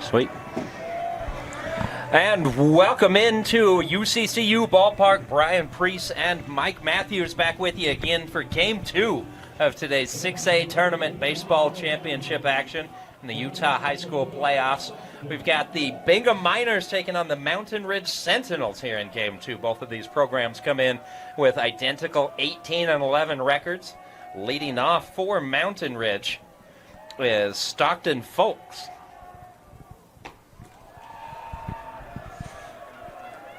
Sweet. And welcome into UCCU Ballpark. Brian Priest and Mike Matthews back with you again for Game 2 of today's 6A Tournament Baseball Championship action in the Utah High School playoffs. We've got the Bingham Miners taking on the Mountain Ridge Sentinels here in Game 2. Both of these programs come in with identical 18-11 records. Leading off for Mountain Ridge is Stockton Folks.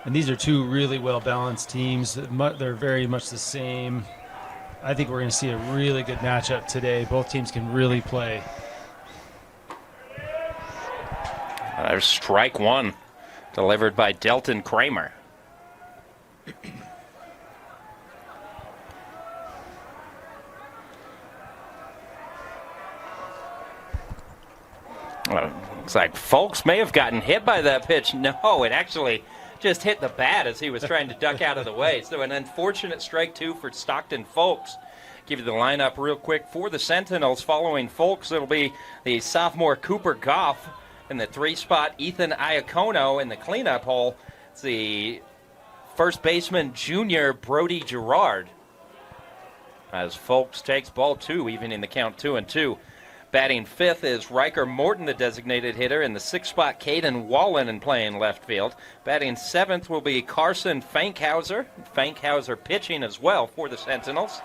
And these are two really well-balanced teams. They're very much the same. I think we're going to see a really good matchup today. Both teams can really play. There's strike one, delivered by Delton Kramer. Looks like Folks may have gotten hit by that pitch. No, it actually just hit the bat as he was trying to duck out of the way. So an unfortunate strike two for Stockton Folks. Give you the lineup real quick for the Sentinels. Following Folks, it'll be the sophomore Cooper Goff. In the 3-spot, Ethan Iacono. In the cleanup hole, it's the first baseman junior Brody Gerard. As Folks takes ball 2, even in the count 2-2. Batting fifth is Riker Morton, the designated hitter. In the 6th spot, Caden Wallen and playing left field. Batting seventh will be Carson Fankhauser. Fankhauser pitching as well for the Sentinels.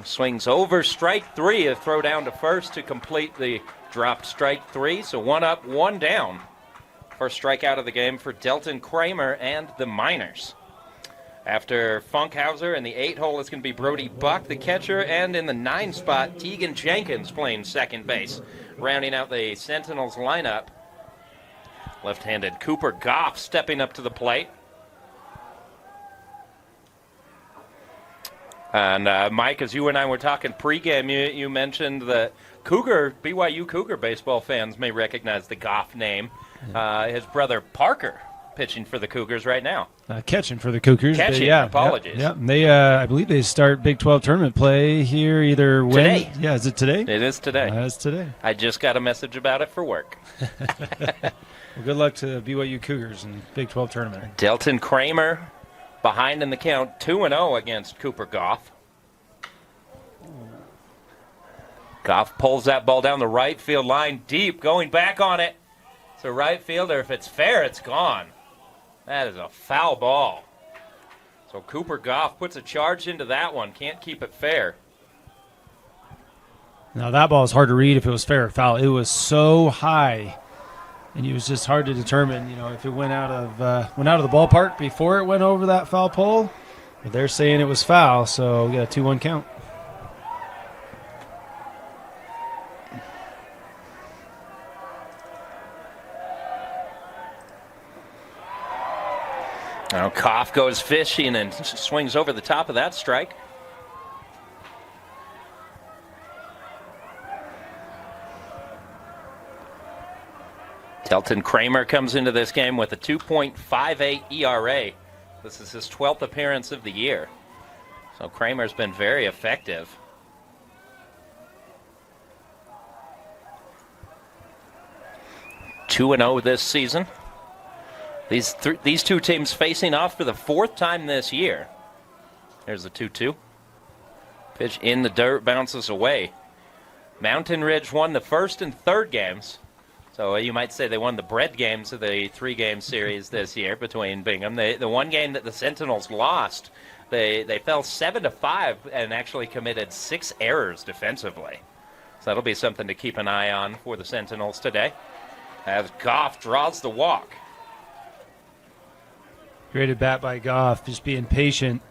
Swings over strike 3, a throw down to first to complete the dropped strike 3. So 1 up, 1 down. First strikeout of the game for Delton Kramer and the Miners. After Funkhauser in the 8 hole, it's going to be Brody Buck, the catcher, and in the 9 spot, Tegan Jenkins playing second base. Rounding out the Sentinels lineup, left-handed Cooper Goff stepping up to the plate. And Mike, as you and I were talking pregame, you mentioned that BYU Cougar baseball fans may recognize the Goff name. His brother Parker pitching for the Cougars right now. Catching for the Cougars. Catching, apologies. Yeah. They, I believe they start Big 12 tournament play here either today. Yeah, is it today? It is today. It's today. I just got a message about it for work. Well, good luck to BYU Cougars in Big 12 tournament. Delton Kramer behind in the count 2-0 against Cooper Goff. Goff pulls that ball down the right field line deep, going back on it. So right fielder, if it's fair, it's gone. That is a foul ball. So Cooper Goff puts a charge into that one. Can't keep it fair. Now that ball is hard to read if it was fair or foul. It was so high, and it was just hard to determine, if it went out of the ballpark before it went over that foul pole. But they're saying it was foul, so we got a 2-1 count. Now Koff goes fishing and swings over the top of that strike. Delton Kramer comes into this game with a 2.58 ERA. This is his 12th appearance of the year. So Kramer's been very effective. (2-0) this season. These two teams facing off for the 4th time this year. There's the 2-2. Pitch in the dirt, bounces away. Mountain Ridge won the first and third games. So you might say they won the bread games of the 3-game series this year between Bingham. The one game that the Sentinels lost, they fell 7-5 and actually committed 6 errors defensively. So that'll be something to keep an eye on for the Sentinels today, as Goff draws the walk. Great at bat by Goff, just being patient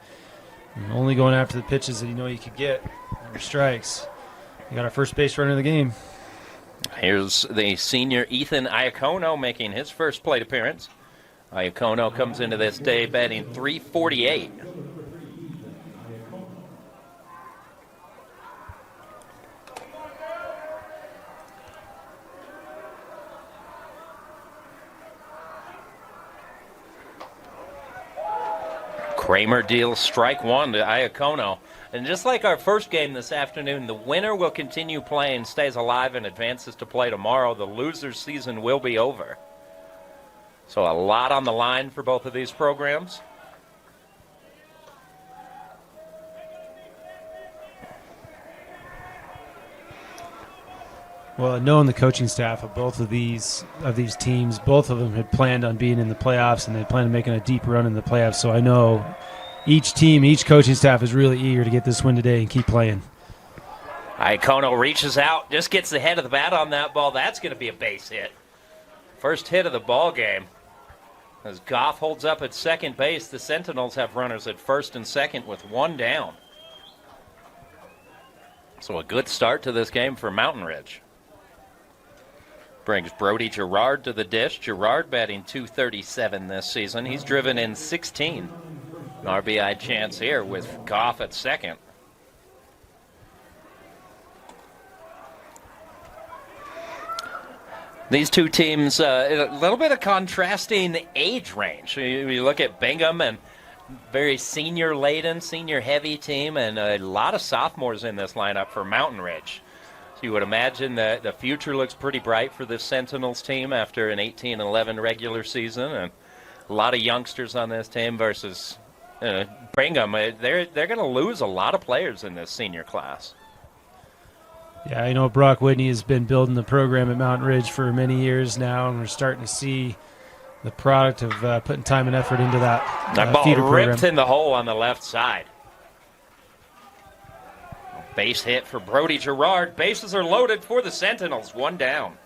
and only going after the pitches that you could get, or strikes. You got our first base runner of the game. Here's the senior Ethan Iacono making his first plate appearance. Iacono comes into this day batting .348. Kramer deals strike one to Iacono. And just like our first game this afternoon, the winner will continue playing, stays alive, and advances to play tomorrow. The loser's season will be over. So a lot on the line for both of these programs. Well, knowing the coaching staff of both of these teams, both of them had planned on being in the playoffs, and they planned on making a deep run in the playoffs. So I know each team, each coaching staff is really eager to get this win today and keep playing. Iacono reaches out, just gets the head of the bat on that ball. That's going to be a base hit. First hit of the ball game. As Goff holds up at second base, the Sentinels have runners at first and second with one down. So a good start to this game for Mountain Ridge. Brings Brody Gerard to the dish. Gerard batting .237 this season. He's driven in 16. An RBI chance here with Goff at second. These two teams, a little bit of contrasting age range. You look at Bingham, and very senior-laden, senior-heavy team, and a lot of sophomores in this lineup for Mountain Ridge. So you would imagine that the future looks pretty bright for this Sentinels team after an 18-11 regular season, and a lot of youngsters on this team versus Bingham. They're going to lose a lot of players in this senior class. Yeah, I know Brock Whitney has been building the program at Mountain Ridge for many years now, and we're starting to see the product of putting time and effort into that ball feeder ripped program. in the hole on the left side. Base hit for Brody Gerard. Bases are loaded for the Sentinels. One down.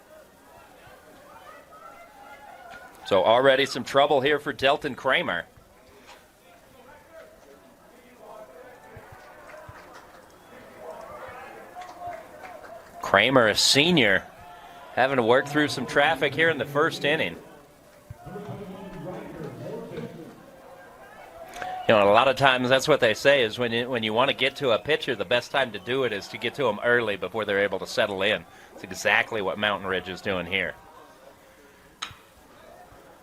So already some trouble here for Delton Kramer. Kramer, a senior, having to work through some traffic here in the first inning. You know, a lot of times that's what they say is when you want to get to a pitcher, the best time to do it is to get to them early before they're able to settle in. It's exactly what Mountain Ridge is doing here.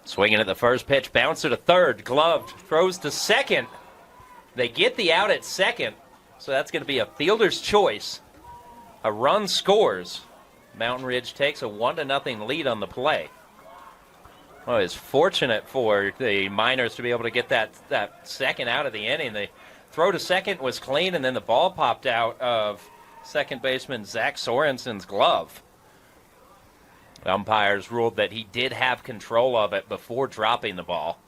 Swinging at the first pitch, bouncer to third, gloved, throws to second. They get the out at second, so that's going to be a fielder's choice. A run scores. Mountain Ridge takes a 1-0 lead on the play. Well, it's fortunate for the Miners to be able to get that second out of the inning. The throw to second was clean, and then the ball popped out of second baseman Zach Sorensen's glove. The umpires ruled that he did have control of it before dropping the ball.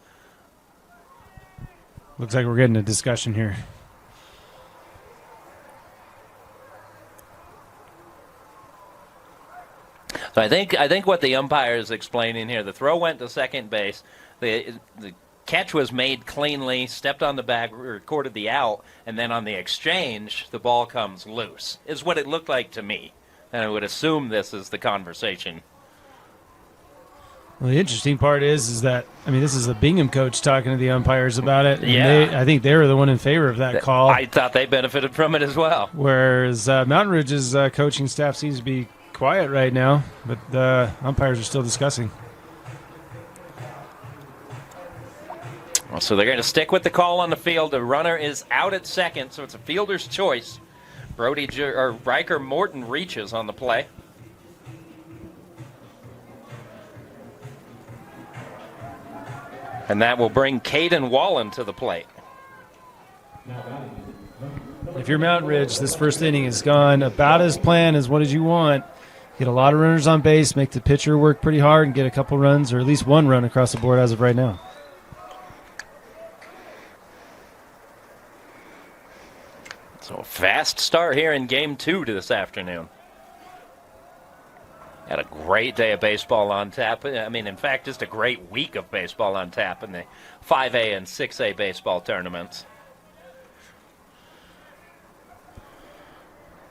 Looks like we're getting a discussion here. So I think what the umpire is explaining here, the throw went to second base, the catch was made cleanly, stepped on the bag, recorded the out, and then on the exchange, the ball comes loose, is what it looked like to me. And I would assume this is the conversation. Well, the interesting part is that, I mean, this is a Bingham coach talking to the umpires about it. And Yeah. I think they were the one in favor of that call. I thought they benefited from it as well. Whereas Mountain Ridge's coaching staff seems to be quiet right now, but the umpires are still discussing. So they're going to stick with the call on the field. The runner is out at second, so it's a fielder's choice. Riker Morton reaches on the play. And that will bring Caden Wallen to the plate. If you're Mountain Ridge, this first inning has gone about as planned as what did you want. Get a lot of runners on base, make the pitcher work pretty hard, and get a couple runs, or at least one run across the board as of right now. So a fast start here in Game 2 to this afternoon. Had a great day of baseball on tap. I mean, in fact, just a great week of baseball on tap in the 5A and 6A baseball tournaments.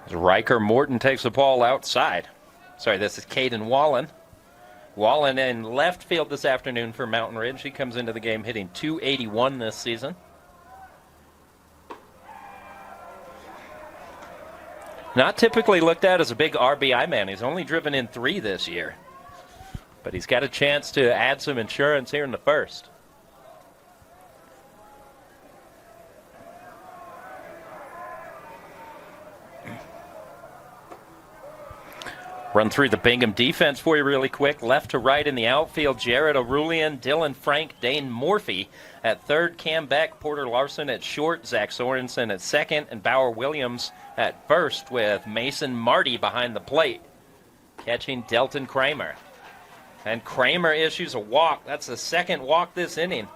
As Riker Morton takes the ball outside. Sorry, this is Caden Wallen. Wallen in left field this afternoon for Mountain Ridge. He comes into the game hitting .281 this season. Not typically looked at as a big RBI man. He's only driven in 3 this year. But he's got a chance to add some insurance here in the first. Run through the Bingham defense for you really quick. Left to right in the outfield, Jared O'Rulian, Dylan Frank, Dane Morphy. At third, Cam Beck, Porter Larson at short, Zach Sorensen at second, and Bauer Williams at first with Mason Marty behind the plate. Catching Delton Kramer. And Kramer issues a walk. That's the second walk this inning.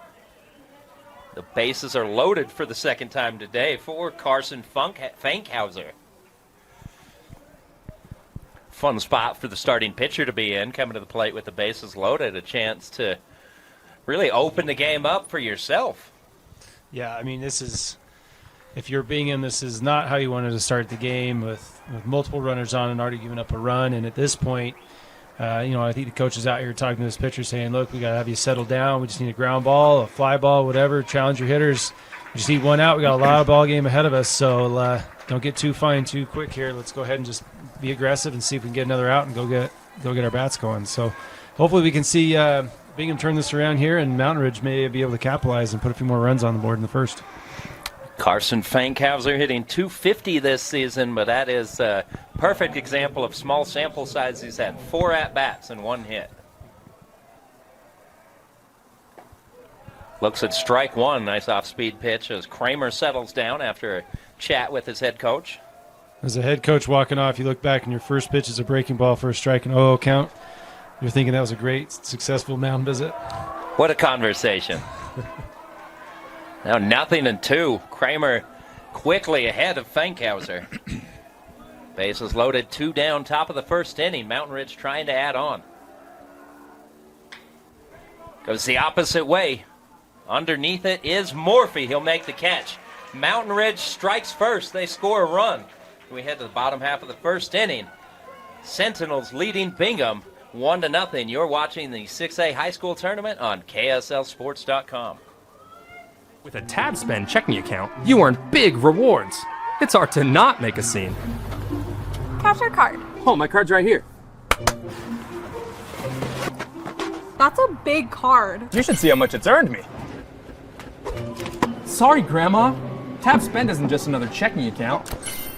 The bases are loaded for the second time today for Carson Fankhauser. Fun spot for the starting pitcher to be in, coming to the plate with the bases loaded, a chance to really open the game up for yourself. Yeah, I mean, this is, if you're Bingham, this is not how you wanted to start the game with multiple runners on and already giving up a run. And at this point, I think the coach is out here talking to this pitcher saying, look, we got to have you settle down. We just need a ground ball, a fly ball, whatever. Challenge your hitters. We just need one out. We got a lot of ball game ahead of us, so don't get too fine too quick here. Let's go ahead and just be aggressive and see if we can get another out and go get our bats going. So hopefully we can see Bingham turn this around here, and Mountain Ridge may be able to capitalize and put a few more runs on the board in the first. Carson Fankhauser hitting .250 this season, but that is a perfect example of small sample size. He's had 4 at-bats and 1 hit. Looks at strike one. Nice off-speed pitch as Kramer settles down after a chat with his head coach. As a head coach walking off, you look back and your first pitch is a breaking ball for a strike and 0 count. You're thinking that was a great, successful mound visit. What a conversation. Now 0-2. Kramer quickly ahead of Fankhauser. Bases loaded, 2 down, top of the first inning. Mountain Ridge trying to add on. Goes the opposite way. Underneath it is Morphy. He'll make the catch. Mountain Ridge strikes first. They score a run. We head to the bottom half of the first inning. Sentinels leading Bingham 1-0. You're watching the 6A high school tournament on KSLSports.com. With a Tab Spend checking account, you earn big rewards. It's hard to not make a scene. Cash or card? Oh, my card's right here. That's a big card. You should see how much it's earned me. Sorry, Grandma. Tab Spend isn't just another checking account.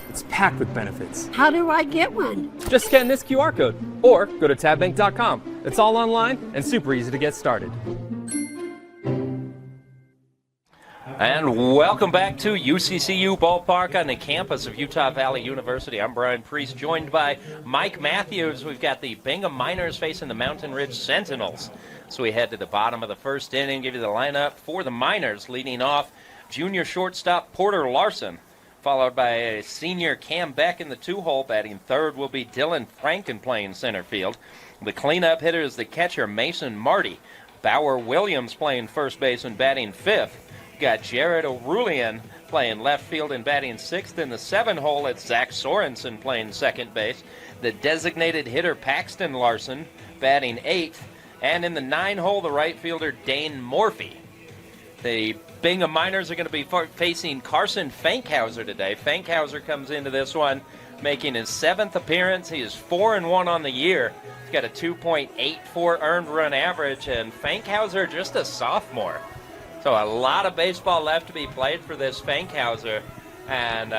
It's packed with benefits. How do I get one? Just scan this QR code or go to tabbank.com. It's all online and super easy to get started. And welcome back to UCCU Ballpark on the campus of Utah Valley University. I'm Brian Priest, joined by Mike Matthews. We've got the Bingham Miners facing the Mountain Ridge Sentinels. So we head to the bottom of the first inning, give you the lineup for the Miners. Leading off, junior shortstop Porter Larson, followed by a senior Cam Beck in the 2-hole. Batting third will be Dylan Franken playing center field. The cleanup hitter is the catcher Mason Marty. Bauer Williams playing first base and batting fifth. Got Jared O'Rulian playing left field and batting sixth. In the 7-hole, it's Zach Sorensen playing second base. The designated hitter Paxton Larson batting eighth. And in the 9-hole, the right fielder Dane Morphy. The Bingham Miners are going to be facing Carson Fankhauser today. Fankhauser comes into this one making his 7th appearance. He is 4-1 on the year. He's got a 2.84 earned run average, and Fankhauser just a sophomore. So a lot of baseball left to be played for this Fankhauser, and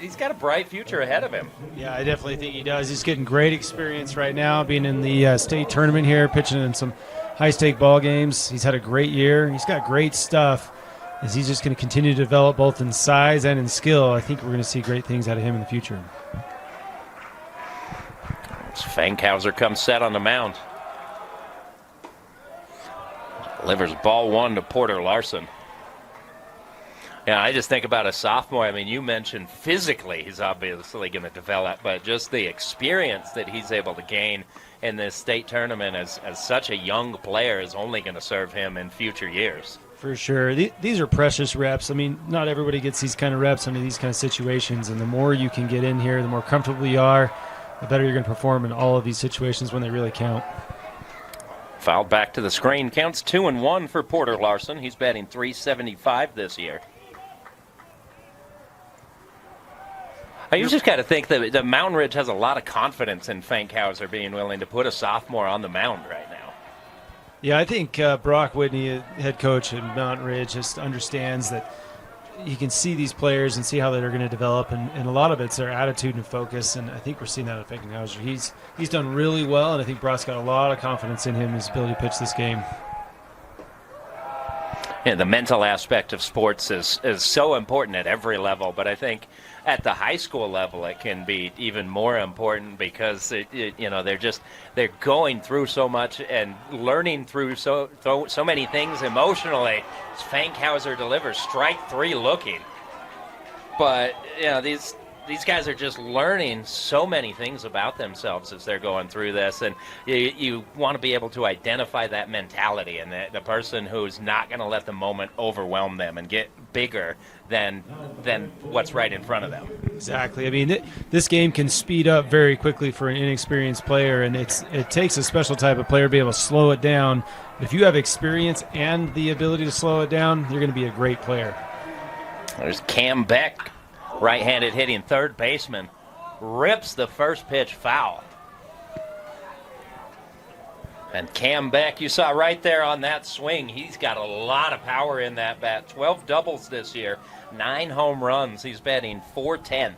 he's got a bright future ahead of him. Yeah, I definitely think he does. He's getting great experience right now, being in the state tournament here, pitching in some high-stake ball games. He's had a great year. He's got great stuff. As he's just going to continue to develop both in size and in skill, I think we're going to see great things out of him in the future. As Fankhauser comes set on the mound. Delivers ball one to Porter Larson. Yeah, I just think about a sophomore. I mean, you mentioned physically he's obviously going to develop, but just the experience that he's able to gain in this state tournament as such a young player is only going to serve him in future years. For sure. These are precious reps. I mean, not everybody gets these kind of reps under these kind of situations, and the more you can get in here, the more comfortable you are, the better you're going to perform in all of these situations when they really count. Fouled back to the screen. Counts 2-1 for Porter Larson. He's batting .375 this year. You just got to think that the Mountain Ridge has a lot of confidence in Fankhauser being willing to put a sophomore on the mound right now. Yeah, I think Brock Whitney, head coach at Mountain Ridge, just understands that you can see these players and see how they're going to develop, and a lot of it's their attitude and focus, and I think we're seeing that at Finkenhauser. He's done really well, and I think Brock's got a lot of confidence in him, his ability to pitch this game. Yeah, the mental aspect of sports is so important at every level, but I think at the high school level it can be even more important because they're going through so much and learning through so many things emotionally. Fankhauser delivers strike 3 looking, but these guys are just learning so many things about themselves as they're going through this, and you want to be able to identify that mentality and the person who's not going to let the moment overwhelm them and get bigger than what's right in front of them. Exactly. I mean, this game can speed up very quickly for an inexperienced player, and it takes a special type of player to be able to slow it down. If you have experience and the ability to slow it down, you're going to be a great player. There's Cam Beck, right-handed hitting third baseman, rips the first pitch foul. And Cam Beck, you saw right there on that swing, he's got a lot of power in that bat. 12 doubles this year, 9 home runs. He's batting .410.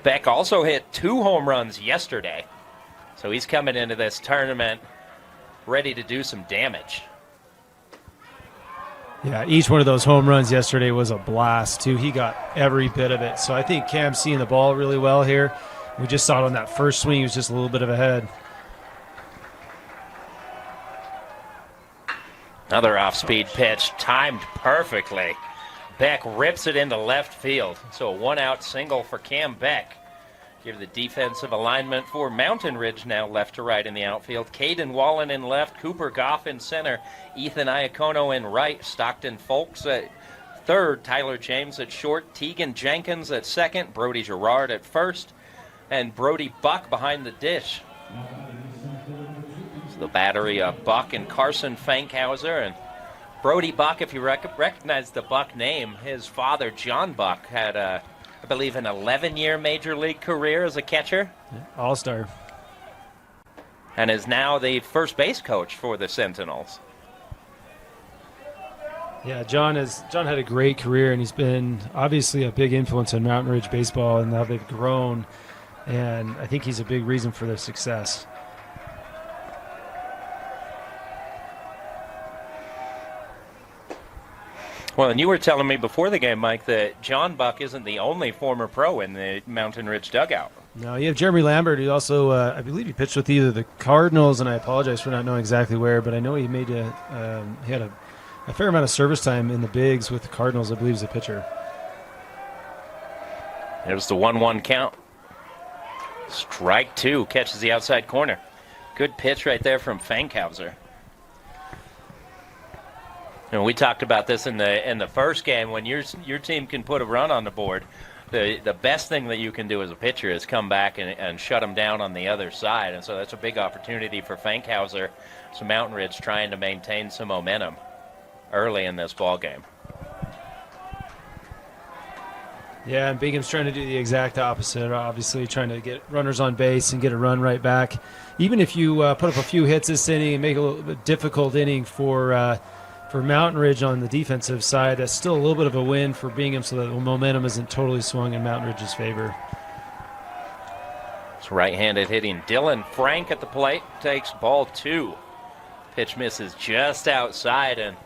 Beck also hit 2 home runs yesterday. So he's coming into this tournament ready to do some damage. Yeah, each one of those home runs yesterday was a blast, too. He got every bit of it. So I think Cam's seeing the ball really well here. We just saw it on that first swing. He was just a little bit of ahead. Another off-speed pitch, timed perfectly. Beck rips it into left field. So a 1-out single for Cam Beck. Give the defensive alignment for Mountain Ridge now left to right in the outfield. Caden Wallen in left, Cooper Goff in center, Ethan Iacono in right, Stockton Folks at third, Tyler James at short, Tegan Jenkins at second, Brody Gerard at first, and Brody Buck behind the dish. So the battery of Buck and Carson Fankhauser. And Brody Buck, if you recognize the Buck name, his father, John Buck, had I believe an 11-year major league career as a catcher. All-star. And is now the first base coach for the Sentinels. Yeah, John had a great career, and he's been obviously a big influence on Mountain Ridge baseball and how they've grown, and I think he's a big reason for their success. Well, and you were telling me before the game, Mike, that John Buck isn't the only former pro in the Mountain Ridge dugout. No, you have Jeremy Lambert, who also, I believe he pitched with either the Cardinals, and I apologize for not knowing exactly where, but I know he had a fair amount of service time in the bigs with the Cardinals, I believe, as a pitcher. There's the 1-1 count. Strike 2, catches the outside corner. Good pitch right there from Fankhauser. And we talked about this in the first game. When your team can put a run on the board, the best thing that you can do as a pitcher is come back and shut them down on the other side. And so that's a big opportunity for Fankhauser. So Mountain Ridge trying to maintain some momentum early in this ball game. Yeah, and Bingham's trying to do the exact opposite, obviously trying to get runners on base and get a run right back. Even if you put up a few hits this inning and make it a little bit difficult inning for Mountain Ridge on the defensive side, that's still a little bit of a win for Bingham so that the momentum isn't totally swung in Mountain Ridge's favor. It's right-handed hitting Dylan Frank at the plate, takes ball 2. Pitch misses just outside, and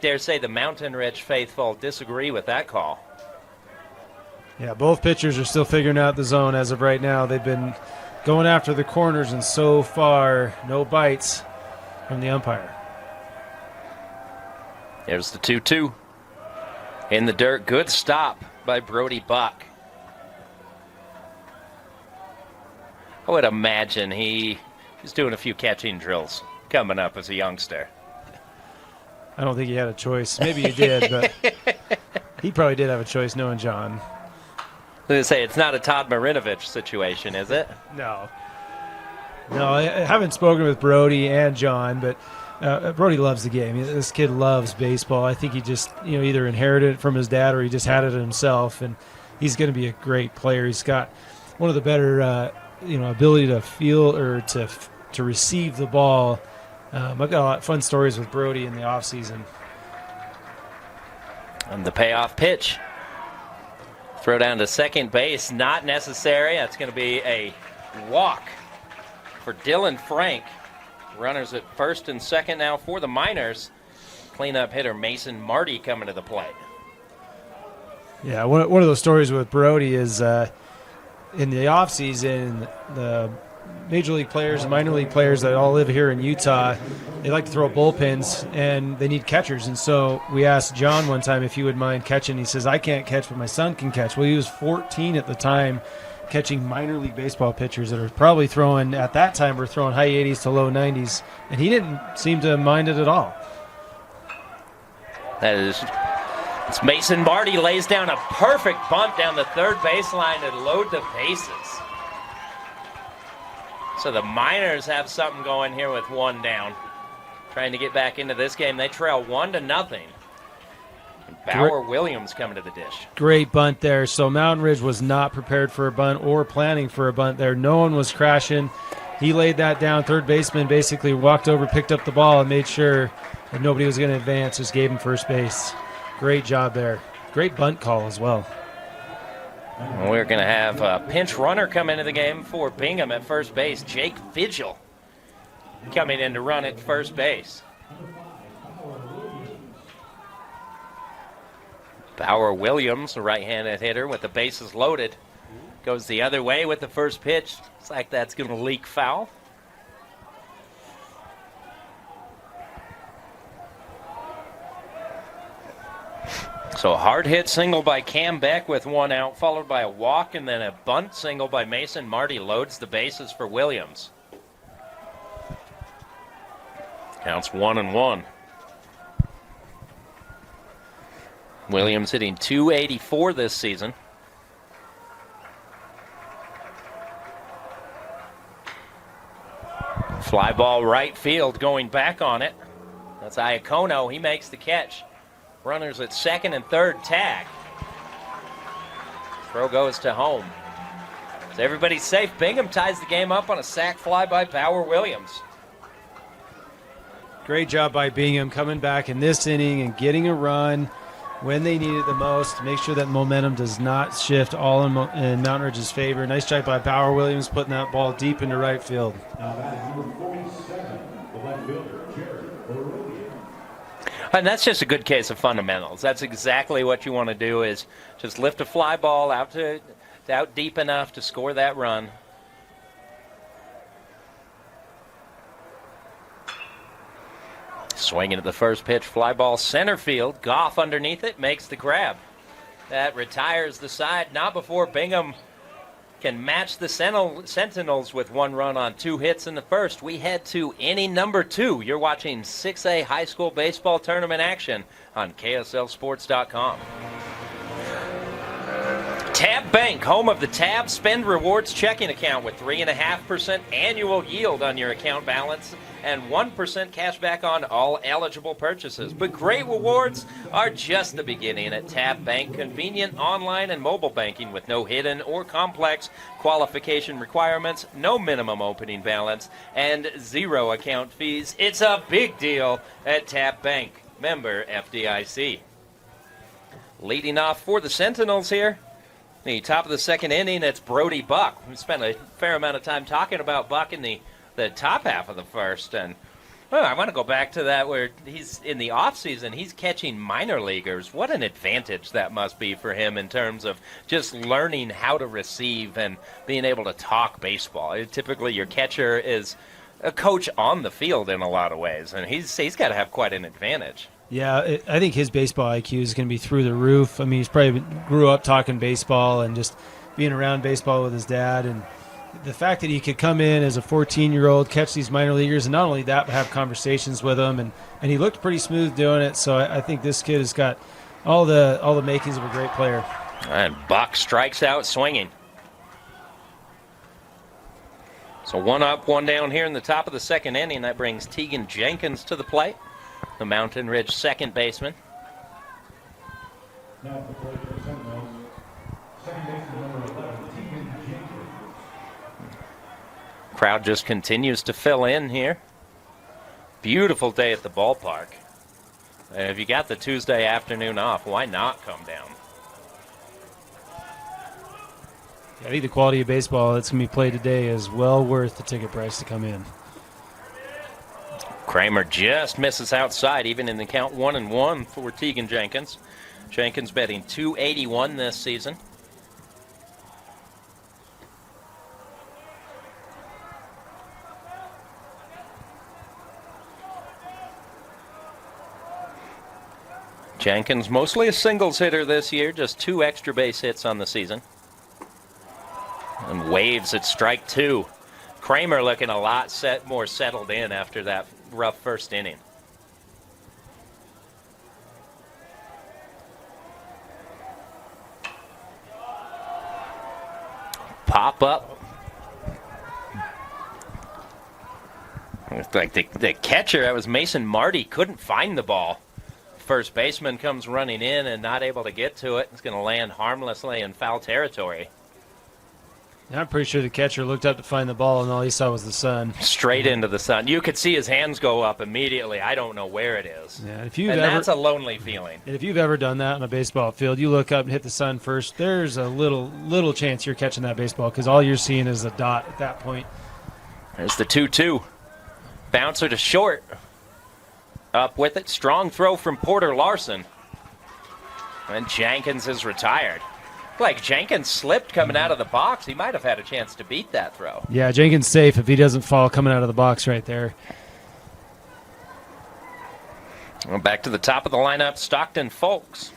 dare say the Mountain Ridge faithful disagree with that call. Yeah, both pitchers are still figuring out the zone as of right now. They've been going after the corners, and so far, no bites from the umpire. There's the 2-2. In the dirt, good stop by Brody Buck. I would imagine he's doing a few catching drills coming up as a youngster. I don't think he had a choice. Maybe he did, but he probably did have a choice knowing John. I was going to say, it's not a Todd Marinovich situation, is it? No, I haven't spoken with Brody and John, but Brody loves the game. This kid loves baseball. I think he just either inherited it from his dad or he just had it himself, and he's going to be a great player. He's got one of the better ability to feel or to receive the ball. I've got a lot of fun stories with Brody in the offseason. And the payoff pitch. Throw down to second base, not necessary. That's going to be a walk for Dylan Frank. Runners at first and second now for the Miners. Cleanup hitter Mason Marty coming to the plate. Yeah, one of those stories with Brody is in the offseason, the major league players and minor league players that all live here in Utah, they like to throw bullpens, and they need catchers. And so we asked John one time if he would mind catching. He says, I can't catch, but my son can catch. Well, he was 14 at the time, catching minor league baseball pitchers that are probably throwing, at that time, were throwing high 80s to low 90s, and he didn't seem to mind it at all. It's Mason Marty lays down a perfect bunt down the third baseline to load the bases. So the Miners have something going here with one down. Trying to get back into this game. They trail 1-0. And Bauer Williams coming to the dish. Great bunt there. So Mountain Ridge was not prepared for a bunt or planning for a bunt there. No one was crashing. He laid that down. Third baseman basically walked over, picked up the ball, and made sure that nobody was going to advance. Just gave him first base. Great job there. Great bunt call as well. We're going to have a pinch runner come into the game for Bingham at first base. Jake Vigil coming in to run at first base. Bauer Williams, a right-handed hitter with the bases loaded, goes the other way with the first pitch. Looks like that's going to leak foul. So a hard hit single by Cam Beck with one out, followed by a walk, and then a bunt single by Mason Marty loads the bases for Williams. Counts 1-1. Williams hitting .284 this season. Fly ball right field, going back on it. That's Iacono. He makes the catch. Runners at second and third, tag. Throw goes to home. So everybody's safe. Bingham ties the game up on a sac fly by Bauer Williams. Great job by Bingham coming back in this inning and getting a run when they need it the most to make sure that momentum does not shift all in Mountain Ridge's favor. Nice job by Bauer Williams putting that ball deep into right field. And that's just a good case of fundamentals. That's exactly what you want to do, is just lift a fly ball out deep enough to score that run. Swinging at the first pitch, fly ball center field. Goff underneath it, makes the grab. That retires the side, not before Bingham can match the Sentinels with one run on 2 hits in the first. We head to inning number 2. You're watching 6A high school baseball tournament action on KSLSports.com. Tab Bank, home of the Tab Spend Rewards checking account with 3.5% annual yield on your account balance and 1% cash back on all eligible purchases. But great rewards are just the beginning at Tab Bank. Convenient online and mobile banking with no hidden or complex qualification requirements, no minimum opening balance, and 0 account fees. It's a big deal at Tab Bank. Member FDIC. Leading off for the Sentinels here. The top of the second inning, it's Brody Buck. We spent a fair amount of time talking about Buck in the top half of the first. And I want to go back to that where he's in the offseason, he's catching minor leaguers. What an advantage that must be for him in terms of just learning how to receive and being able to talk baseball. Typically, your catcher is a coach on the field in a lot of ways, and he's got to have quite an advantage. Yeah, I think his baseball IQ is going to be through the roof. I mean, he's probably grew up talking baseball and just being around baseball with his dad. And the fact that he could come in as a 14-year-old, catch these minor leaguers, and not only that, but have conversations with them. And he looked pretty smooth doing it. So I think this kid has got all the makings of a great player. And Buck strikes out swinging. So 1 up, 1 down here in the top of the second inning. That brings Tegan Jenkins to the plate, the Mountain Ridge second baseman. Now at the plate for Sentinels, second baseman number 11, Tegan Jenkins. Crowd just continues to fill in here. Beautiful day at the ballpark. If you got the Tuesday afternoon off, why not come down? I think the quality of baseball that's going to be played today is well worth the ticket price to come in. Kramer just misses outside, even in the count 1-1 for Tegan Jenkins. Jenkins betting $281 this season. Jenkins mostly a singles hitter this year, just 2 extra base hits on the season. And waves at strike 2. Kramer looking a lot more settled in after that rough first inning. Pop up. It's like the catcher, that was Mason Marty, couldn't find the ball. First baseman comes running in and not able to get to it. It's going to land harmlessly in foul territory. I'm pretty sure the catcher looked up to find the ball, and all he saw was the sun. Straight into the sun. You could see his hands go up immediately. I don't know where it is. Yeah, that's a lonely feeling. And if you've ever done that on a baseball field, you look up and hit the sun first, there's a little chance you're catching that baseball because all you're seeing is a dot at that point. There's the 2-2. Bouncer to short. Up with it. Strong throw from Porter Larson. And Jenkins is retired. Like Jenkins slipped coming out of the box. He might have had a chance to beat that throw. Yeah, Jenkins safe if he doesn't fall coming out of the box right there. Well, back to the top of the lineup, Stockton Folks.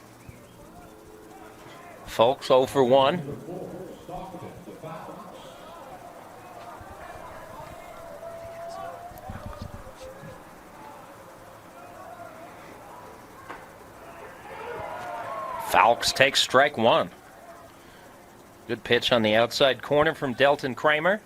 Folks 0 for 1. Falks takes strike 1. Good pitch on the outside corner from Delton Kramer.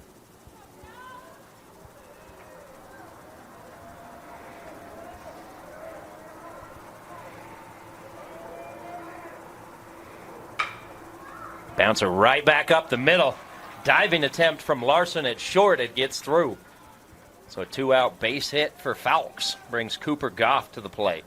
Bouncer right back up the middle. Diving attempt from Larson at short. It gets through. So a 2-out base hit for Falks brings Cooper Goff to the plate.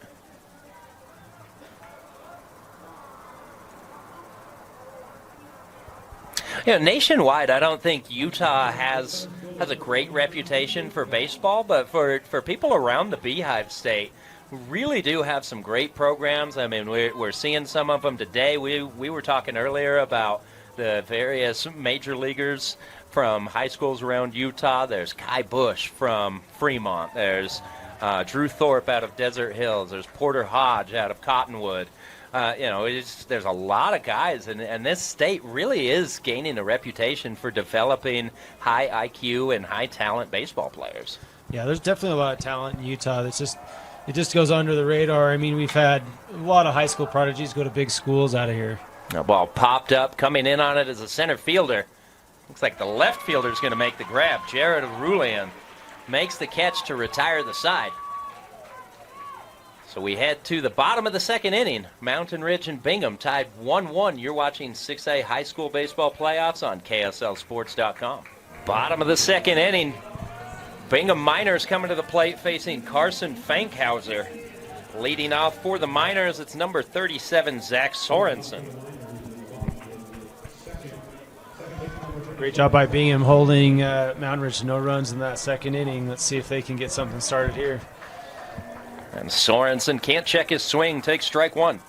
Nationwide, I don't think Utah has a great reputation for baseball, but for people around the Beehive State, we really do have some great programs. I mean, we're seeing some of them today. We were talking earlier about the various major leaguers from high schools around Utah. There's Kai Bush from Fremont. There's Drew Thorpe out of Desert Hills. There's Porter Hodge out of Cottonwood. There's a lot of guys, and this state really is gaining a reputation for developing high IQ and high talent baseball players. Yeah, there's definitely a lot of talent in Utah. It just goes under the radar. I mean, we've had a lot of high school prodigies go to big schools out of here. The ball popped up, coming in on it as a center fielder. Looks like the left fielder is going to make the grab. Jared Arulian makes the catch to retire the side. So we head to the bottom of the second inning. Mountain Ridge and Bingham tied 1-1. You're watching 6A high school baseball playoffs on KSLSports.com. Bottom of the second inning. Bingham Miners coming to the plate facing Carson Fankhauser. Leading off for the Miners, it's number 37, Zach Sorensen. Great job by Bingham holding Mountain Ridge to no runs in that second inning. Let's see if they can get something started here. And Sorensen can't check his swing, takes strike 1.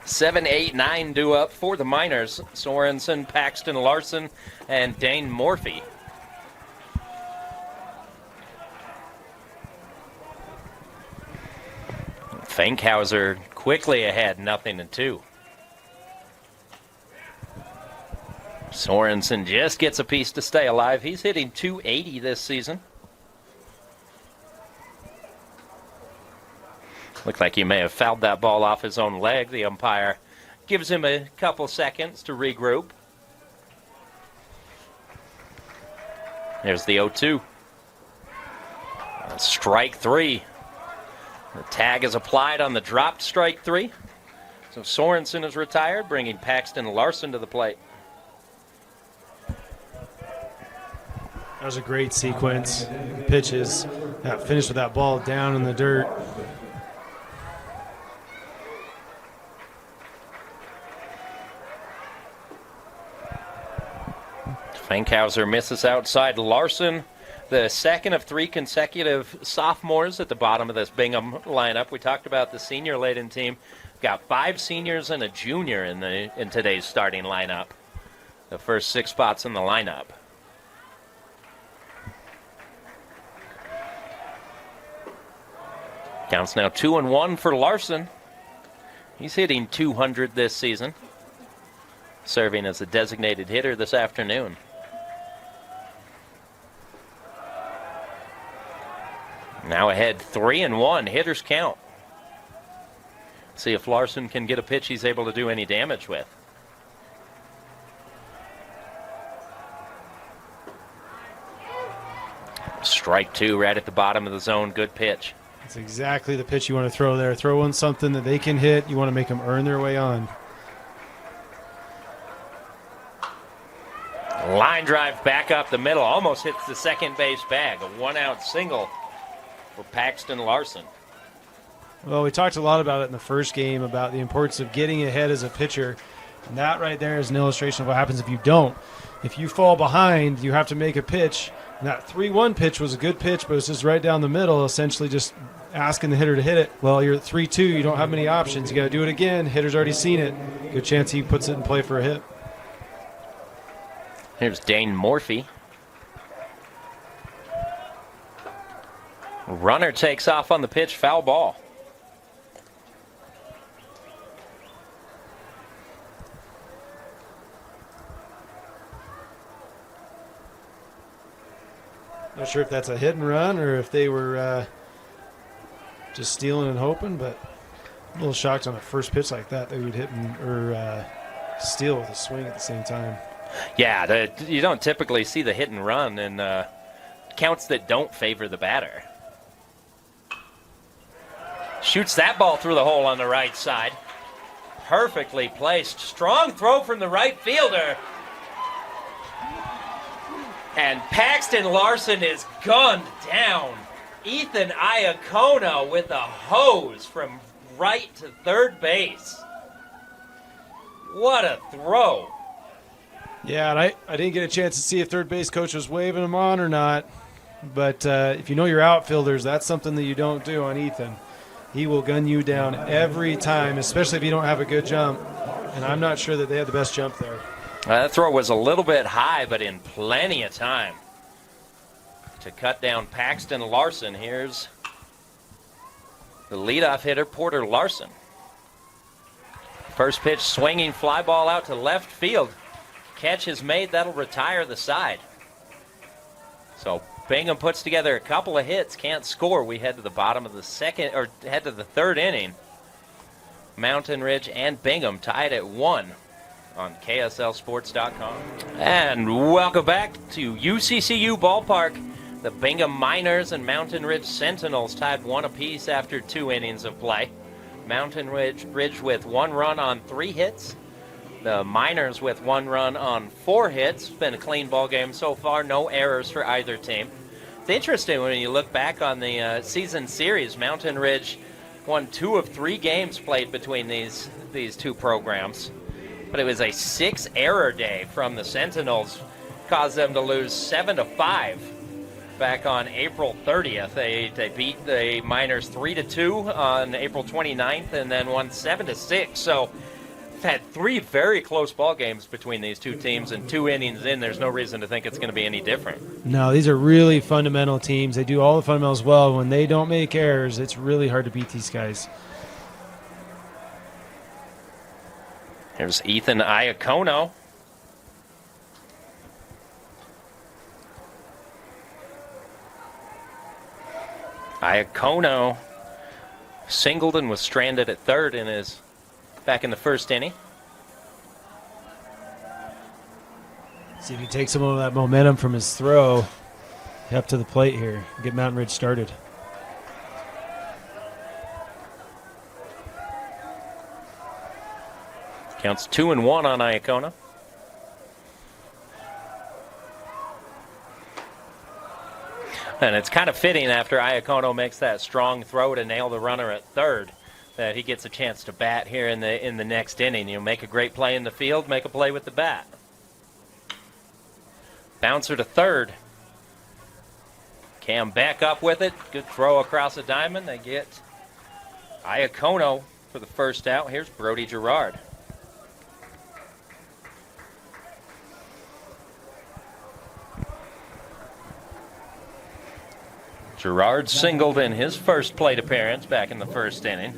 7, 8, 9 due up for the Miners. Sorensen, Paxton Larson, and Dane Morphy. Fankhauser quickly ahead, 0-2. Sorensen just gets a piece to stay alive. He's hitting .280 this season. Looked like he may have fouled that ball off his own leg. The umpire gives him a couple seconds to regroup. There's the 0-2. Strike 3. The tag is applied on the dropped strike 3. So Sorensen is retired, bringing Paxton Larson to the plate. That was a great sequence. Pitches that finished with that ball down in the dirt. Fankhauser misses outside Larson, the second of 3 consecutive sophomores at the bottom of this Bingham lineup. We talked about the senior-laden team. Got 5 seniors and a junior in today's starting lineup. The first 6 spots in the lineup. Counts now 2-1 for Larson. He's hitting 200 this season, serving as a designated hitter this afternoon. Now ahead 3-1, hitters count. See if Larson can get a pitch he's able to do any damage with. Strike 2 right at the bottom of the zone, good pitch. That's exactly the pitch you want to throw there. Throw in something that they can hit. You want to make them earn their way on. Line drive back up the middle, almost hits the second base bag. A 1-out single for Paxton Larson. Well, we talked a lot about it in the first game, about the importance of getting ahead as a pitcher. And that right there is an illustration of what happens if you don't. If you fall behind, you have to make a pitch. And that 3-1 pitch was a good pitch, but it's just right down the middle, essentially just asking the hitter to hit it. Well, you're at 3-2. You don't have many options. You got to do it again. Hitter's already seen it. Good chance he puts it in play for a hit. Here's Dane Morphy. Runner takes off on the pitch, foul ball. Not sure if that's a hit and run or if they were just stealing and hoping, but I'm a little shocked on a first pitch like that they would hit or steal with a swing at the same time. Yeah, you don't typically see the hit and run in counts that don't favor the batter. Shoots that ball through the hole on the right side. Perfectly placed. Strong throw from the right fielder. And Paxton Larson is gunned down. Ethan Iacono with a hose from right to third base. What a throw. Yeah, and I didn't get a chance to see if third base coach was waving him on or not. But if you know your outfielders, that's something that you don't do on Ethan. He will gun you down every time, especially if you don't have a good jump. And I'm not sure that they had the best jump there. That throw was a little bit high, but in plenty of time to cut down Paxton Larson. Here's the leadoff hitter, Porter Larson. First pitch, swinging fly ball out to left field. Catch is made. That'll retire the side. So Bingham puts together a couple of hits, can't score. We head to the bottom of the second, or head to the third inning. Mountain Ridge and Bingham tied at 1 on KSLSports.com. And welcome back to UCCU Ballpark. The Bingham Miners and Mountain Ridge Sentinels tied 1 apiece after 2 innings of play. Mountain Ridge with 1 run on 3 hits. The Miners with 1 run on 4 hits. Been a clean ball game so far. No errors for either team. It's interesting when you look back on the season series. Mountain Ridge won 2 of 3 games played between these 2 programs. But it was a 6-error day from the Sentinels. Caused them to lose 7-5 back on April 30th. They beat the Miners 3-2 on April 29th and then won 7-6. So had 3 very close ball games between these 2 teams, and 2 innings in, there's no reason to think it's going to be any different. No, these are really fundamental teams. They do all the fundamentals well. When they don't make errors, it's really hard to beat these guys. Here's Ethan Iacono. Iacono singled and was stranded at third and is back in the first inning. See if he takes some of that momentum from his throw up to the plate here. Get Mountain Ridge started. Counts 2-1 on Iacono. And it's kind of fitting after Iacono makes that strong throw to nail the runner at third that he gets a chance to bat here in the next inning. Make a great play in the field, make a play with the bat. Bouncer to third. Cam back up with it. Good throw across the diamond. They get Iacono for the first out. Here's Brody Gerard. Gerard singled in his first plate appearance back in the first inning.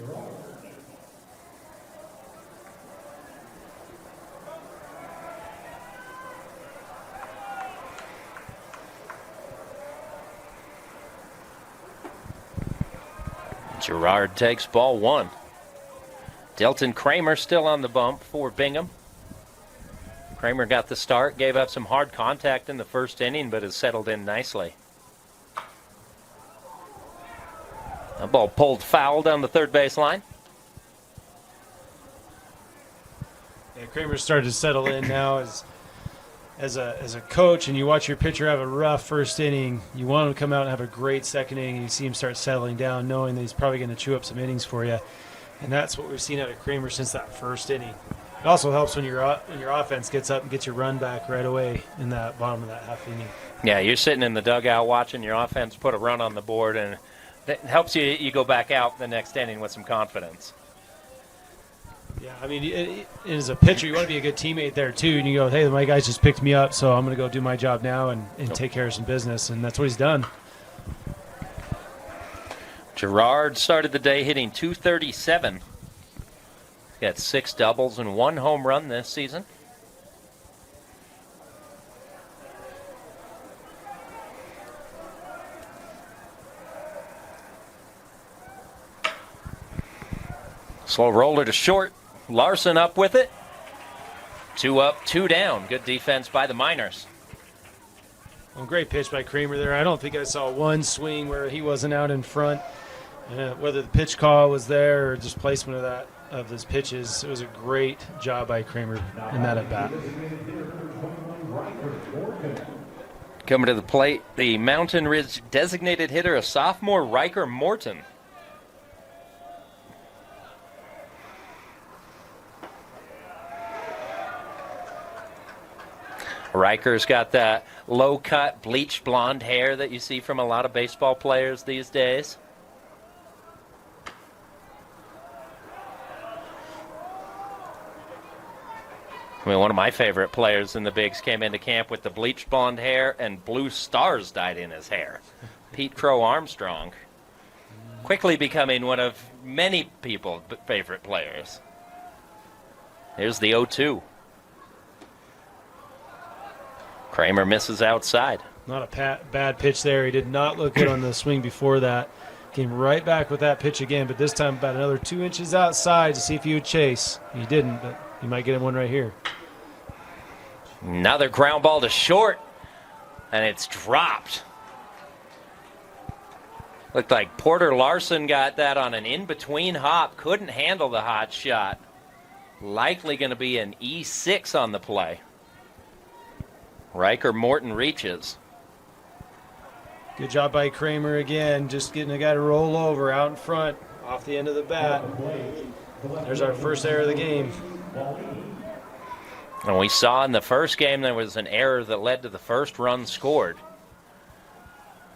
Gerard takes ball one. Delton Kramer still on the bump for Bingham. Kramer got the start, gave up some hard contact in the first inning, but has settled in nicely. A ball pulled foul down the third base line. Yeah, Kramer started to settle in now as a coach, and you watch your pitcher have a rough first inning. You want him to come out and have a great second inning, and you see him start settling down, knowing that he's probably going to chew up some innings for you. And that's what we've seen out of Kramer since that first inning. It also helps when your offense gets up and gets your run back right away in that bottom of that half inning. Yeah, you're sitting in the dugout watching your offense put a run on the board, and that helps you go back out the next inning with some confidence. Yeah, I mean, as a pitcher, you want to be a good teammate there, too. And you go, hey, my guys just picked me up, so I'm going to go do my job now and take care of some business. And that's what he's done. Gerard started the day hitting .237. He's got 6 doubles and 1 home run this season. Slow roller to short. Larson up with it. 2 up, 2 down. Good defense by the Miners. Well, great pitch by Kramer there. I don't think I saw one swing where he wasn't out in front. Whether the pitch call was there or just placement of his pitches, it was a great job by Kramer in that at bat. Coming to the plate, the Mountain Ridge designated hitter, a sophomore, Riker Morton. Riker's got that low-cut, bleached blonde hair that you see from a lot of baseball players these days. I mean, one of my favorite players in the Bigs came into camp with the bleached blonde hair and blue stars dyed in his hair. Pete Crow Armstrong. Quickly becoming one of many people's favorite players. Here's the 0-2. Kramer misses outside. Not a bad pitch there. He did not look good on the swing before that. Came right back with that pitch again, but this time about another 2 inches outside to see if he would chase. He didn't, but he might get him one right here. Another ground ball to short, and it's dropped. Looked like Porter Larson got that on an in-between hop. Couldn't handle the hot shot. Likely going to be an E6 on the play. Riker Morton reaches. Good job by Kramer again, just getting a guy to roll over out in front, off the end of the bat. There's our first error of the game. And we saw in the first game there was an error that led to the first run scored.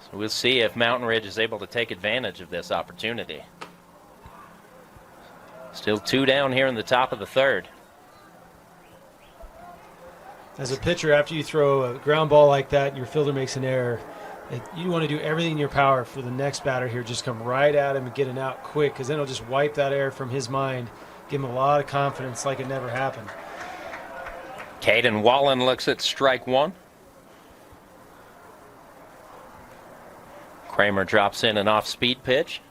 So we'll see if Mountain Ridge is able to take advantage of this opportunity. Still 2 down here in the top of the third. As a pitcher, after you throw a ground ball like that and your fielder makes an error, you want to do everything in your power for the next batter here. Just come right at him and get it out quick, because then it'll just wipe that error from his mind, give him a lot of confidence like it never happened. Caden Wallen looks at strike 1. Kramer drops in an off-speed pitch.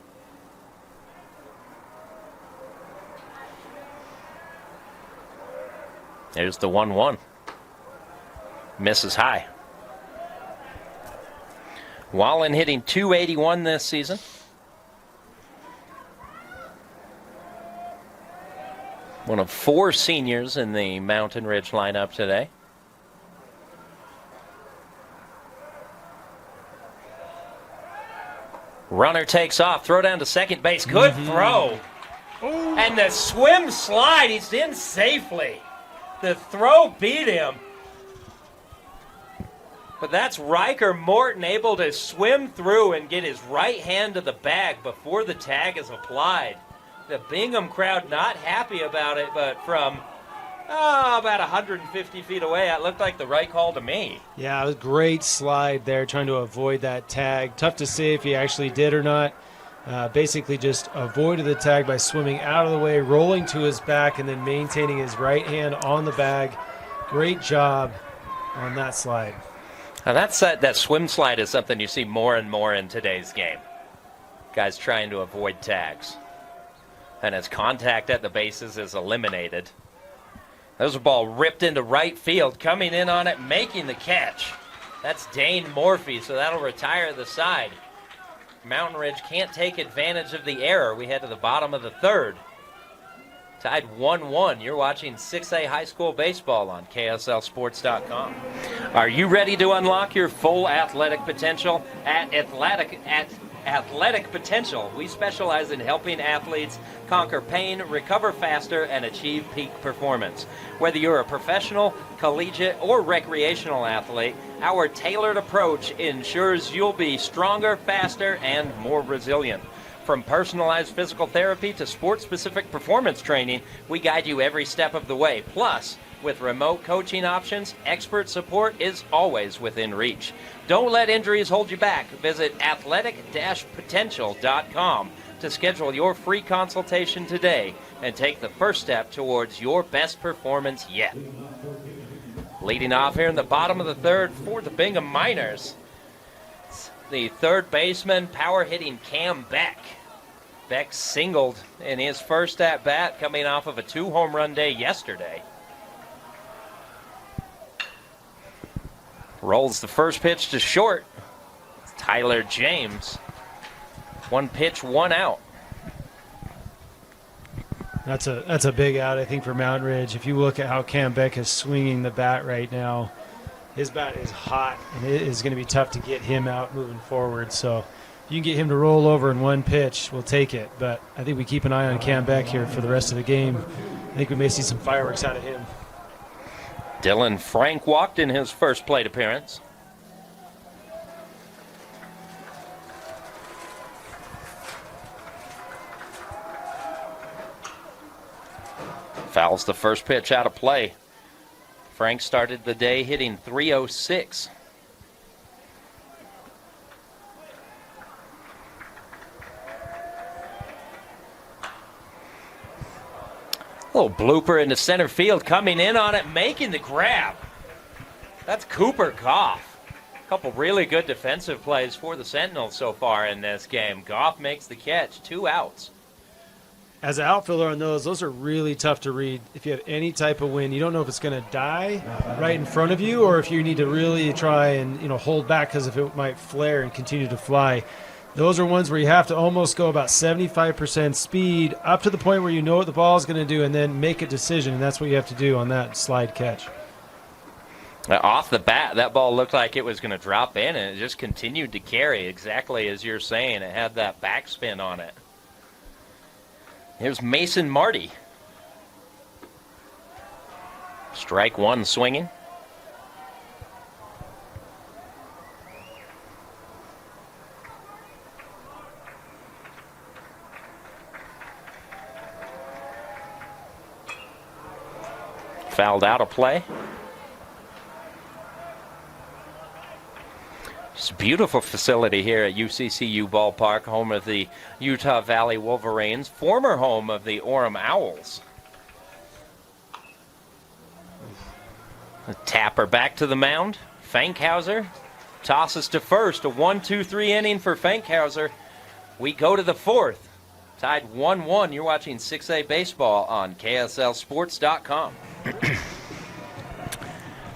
There's the 1-1. Misses high. Wallen hitting .281 this season. One of 4 seniors in the Mountain Ridge lineup today. Runner takes off, throw down to second base. Good throw. And the swim slide, he's in safely. The throw beat him. But that's Riker Morton able to swim through and get his right hand to the bag before the tag is applied. The Bingham crowd not happy about it, but from about 150 feet away, it looked like the right call to me. Yeah, it was a great slide there, trying to avoid that tag. Tough to say if he actually did or not. Basically just avoided the tag by swimming out of the way, rolling to his back, and then maintaining his right hand on the bag. Great job on that slide. Now that swim slide is something you see more and more in today's game. Guys trying to avoid tags. And as contact at the bases is eliminated, there's a ball ripped into right field, coming in on it, making the catch. That's Dane Morphy, so that'll retire the side. Mountain Ridge can't take advantage of the error. We head to the bottom of the third. Tied 1-1. You're watching 6A high school baseball on KSLSports.com. Are you ready to unlock your full athletic potential? At Athletic Potential, we specialize in helping athletes conquer pain, recover faster, and achieve peak performance. Whether you're a professional, collegiate, or recreational athlete, our tailored approach ensures you'll be stronger, faster, and more resilient. From personalized physical therapy to sport-specific performance training, we guide you every step of the way. Plus, with remote coaching options, expert support is always within reach. Don't let injuries hold you back. Visit athletic-potential.com to schedule your free consultation today and take the first step towards your best performance yet. Leading off here in the bottom of the third for the Bingham Miners, it's the third baseman, power-hitting Cam Beck. Beck singled in his first at-bat, coming off of a 2-home-run day yesterday. Rolls the first pitch to short. It's Tyler James. 1 pitch, 1 out. That's a big out, I think, for Mountain Ridge. If you look at how Cam Beck is swinging the bat right now, his bat is hot, and it is going to be tough to get him out moving forward. So if you can get him to roll over in 1 pitch, we'll take it. But I think we keep an eye on Cam Beck here for the rest of the game. I think we may see some fireworks out of him. Dylan Frank walked in his first plate appearance. Fouls the first pitch out of play. Frank started the day hitting .306. Little blooper into center field, coming in on it, making the grab. That's Cooper Goff. A couple really good defensive plays for the Sentinels so far in this game. Goff makes the catch, 2 outs. As an outfielder on those are really tough to read. If you have any type of wind, you don't know if it's going to die right in front of you or if you need to really try and hold back because if it might flare and continue to fly. Those are ones where you have to almost go about 75% speed up to the point where you know what the ball is going to do and then make a decision, and that's what you have to do on that slide catch. Off the bat, that ball looked like it was going to drop in, and it just continued to carry exactly as you're saying. It had that backspin on it. Here's Mason Marty. Strike 1 swinging. Fouled out of play. It's a beautiful facility here at UCCU Ballpark, home of the Utah Valley Wolverines, former home of the Orem Owls. A tapper back to the mound. Fankhauser tosses to first. A 1-2-3 inning for Fankhauser. We go to the fourth. Tied 1-1. You're watching 6A baseball on KSLSports.com.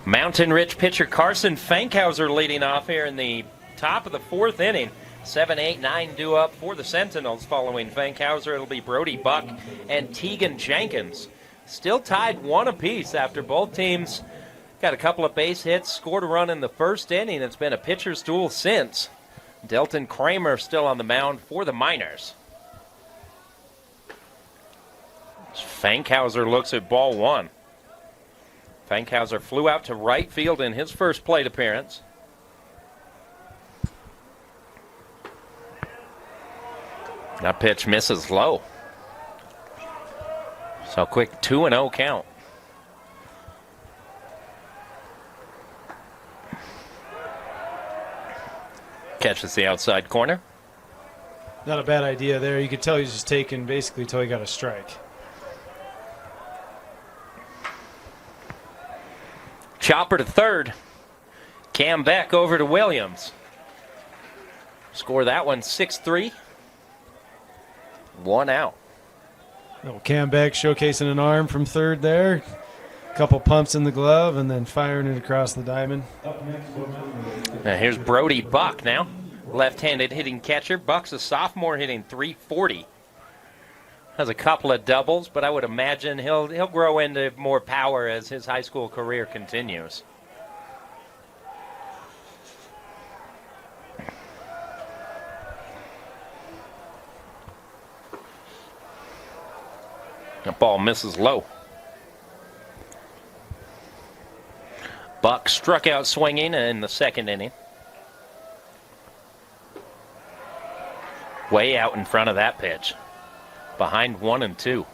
Mountain Ridge pitcher Carson Fankhauser leading off here in the top of the fourth inning. 7, 8, 9 due up for the Sentinels following Fankhauser. It'll be Brody Buck and Tegan Jenkins. Still tied 1 apiece after both teams got a couple of base hits, scored a run in the first inning. It's been a pitcher's duel since. Delton Kramer still on the mound for the Miners. Fankhauser looks at ball 1. Fankhauser flew out to right field in his first plate appearance. That pitch misses low. So quick 2-0 count. Catches the outside corner. Not a bad idea there. You could tell he's just taking basically until he got a strike. Chopper to third. Cam Beck over to Williams. Score that one 6-3. 1 out. Little Cam Beck showcasing an arm from third there. Couple pumps in the glove and then firing it across the diamond. Now here's Brody Buck now. Left-handed hitting catcher. Buck's a sophomore hitting .340. Has a couple of doubles, but I would imagine he'll grow into more power as his high school career continues. The ball misses low. Buck struck out swinging in the second inning. Way out in front of that pitch. Behind 1 and 2.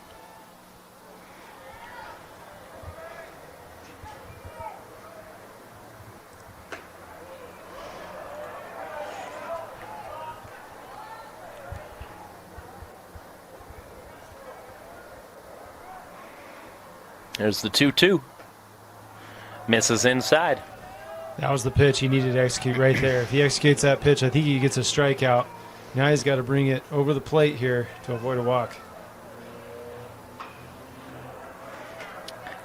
There's the 2-2. Misses inside. That was the pitch he needed to execute right there. If he executes that pitch, I think he gets a strikeout. Now he's got to bring it over the plate here to avoid a walk.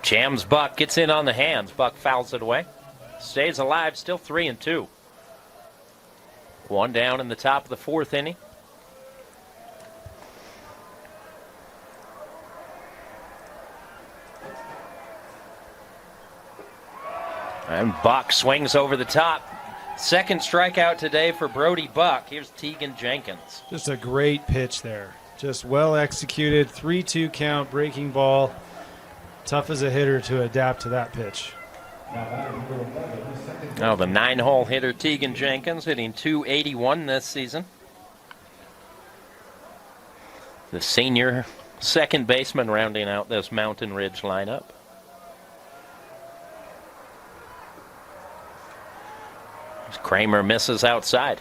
Jams Buck, gets in on the hands. Buck fouls it away. Stays alive, still 3 and 2. 1 down in the top of the 4th inning. And Buck swings over the top. Second strikeout today for Brody Buck. Here's Tegan Jenkins. Just a great pitch there. Just well executed. 3-2 count, breaking ball. Tough as a hitter to adapt to that pitch. Now the 9-hole hitter Tegan Jenkins hitting .281 this season. The senior second baseman rounding out this Mountain Ridge lineup. Kramer misses outside.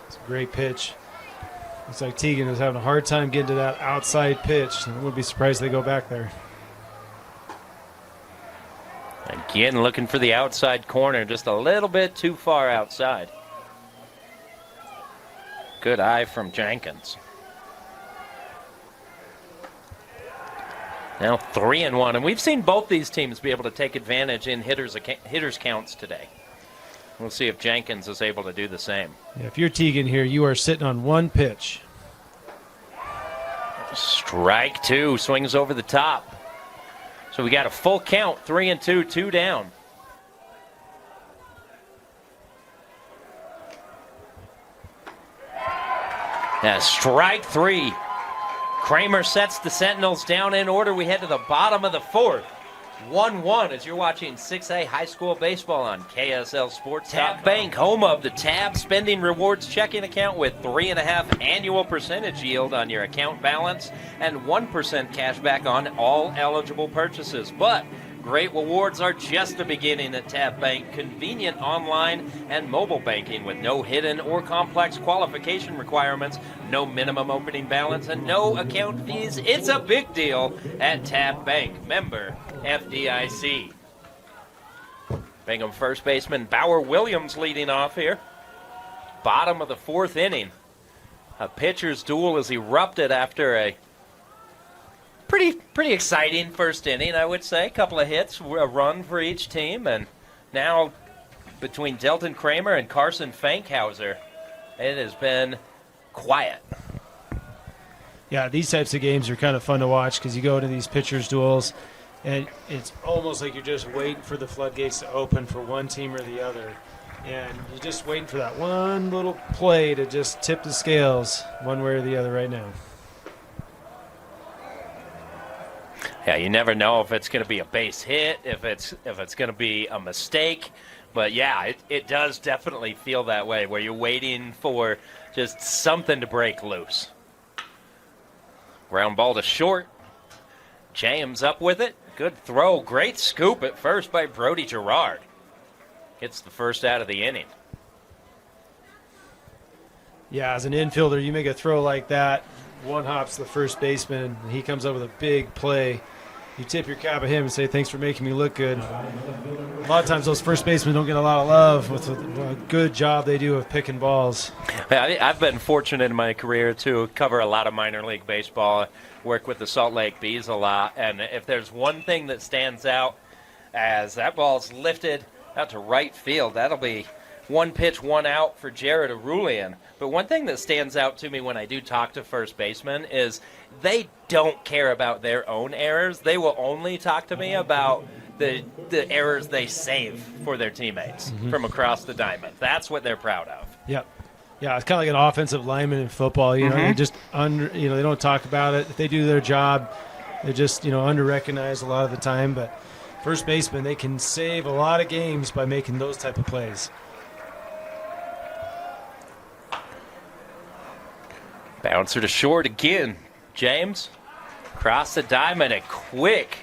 It's a great pitch. Looks like Tegan is having a hard time getting to that outside pitch. I wouldn't be surprised if they go back there. Again, looking for the outside corner, just a little bit too far outside. Good eye from Jenkins. Now 3 and 1, and we've seen both these teams be able to take advantage in hitters counts today. We'll see if Jenkins is able to do the same. Yeah, if you're Tegan here, you are sitting on 1 pitch. Strike 2, swings over the top. So we got a full count, 3 and 2, 2 down. Yeah, strike 3. Kramer sets the Sentinels down in order. We head to the bottom of the 4th. 1-1 as you're watching 6A high school baseball on KSL Sports. Tab Bank, home of the Tab Spending Rewards checking account with 3.5 annual percentage yield on your account balance and 1% cash back on all eligible purchases. But great rewards are just the beginning at Tab Bank. Convenient online and mobile banking with no hidden or complex qualification requirements, no minimum opening balance, and no account fees. It's a big deal at Tab Bank. Member FDIC. Bingham first baseman Bauer Williams leading off here. Bottom of the 4th inning. A pitcher's duel has erupted after a pretty exciting first inning, I would say. A couple of hits, a run for each team, and now between Delton Kramer and Carson Fankhauser, it has been quiet. Yeah, these types of games are kind of fun to watch because you go to these pitchers' duels, and it's almost like you're just waiting for the floodgates to open for one team or the other. And you're just waiting for that one little play to just tip the scales one way or the other right now. Yeah, you never know if it's going to be a base hit, if it's going to be a mistake. But, yeah, it does definitely feel that way, where you're waiting for just something to break loose. Ground ball to short. James up with it. Good throw. Great scoop at first by Brody Gerard. Gets the first out of the inning. Yeah, as an infielder, you make a throw like that, one hops the first baseman, and he comes up with a big play. You tip your cap at him and say, thanks for making me look good. A lot of times those first basemen don't get a lot of love with a good job they do of picking balls. I've been fortunate in my career to cover a lot of minor league baseball, work with the Salt Lake Bees a lot, and if there's one thing that stands out as that ball's lifted out to right field, that'll be one pitch, one out for Jared Arulian. But one thing that stands out to me when I do talk to first basemen is they don't care about their own errors. They will only talk to me about the errors they save for their teammates from across the diamond. That's what they're proud of. Yep. Yeah, it's kind of like an offensive lineman in football. You know, they just they don't talk about it. If they do their job, they're just under-recognized a lot of the time. But first baseman, they can save a lot of games by making those type of plays. Bouncer to short again. James across the diamond, a quick,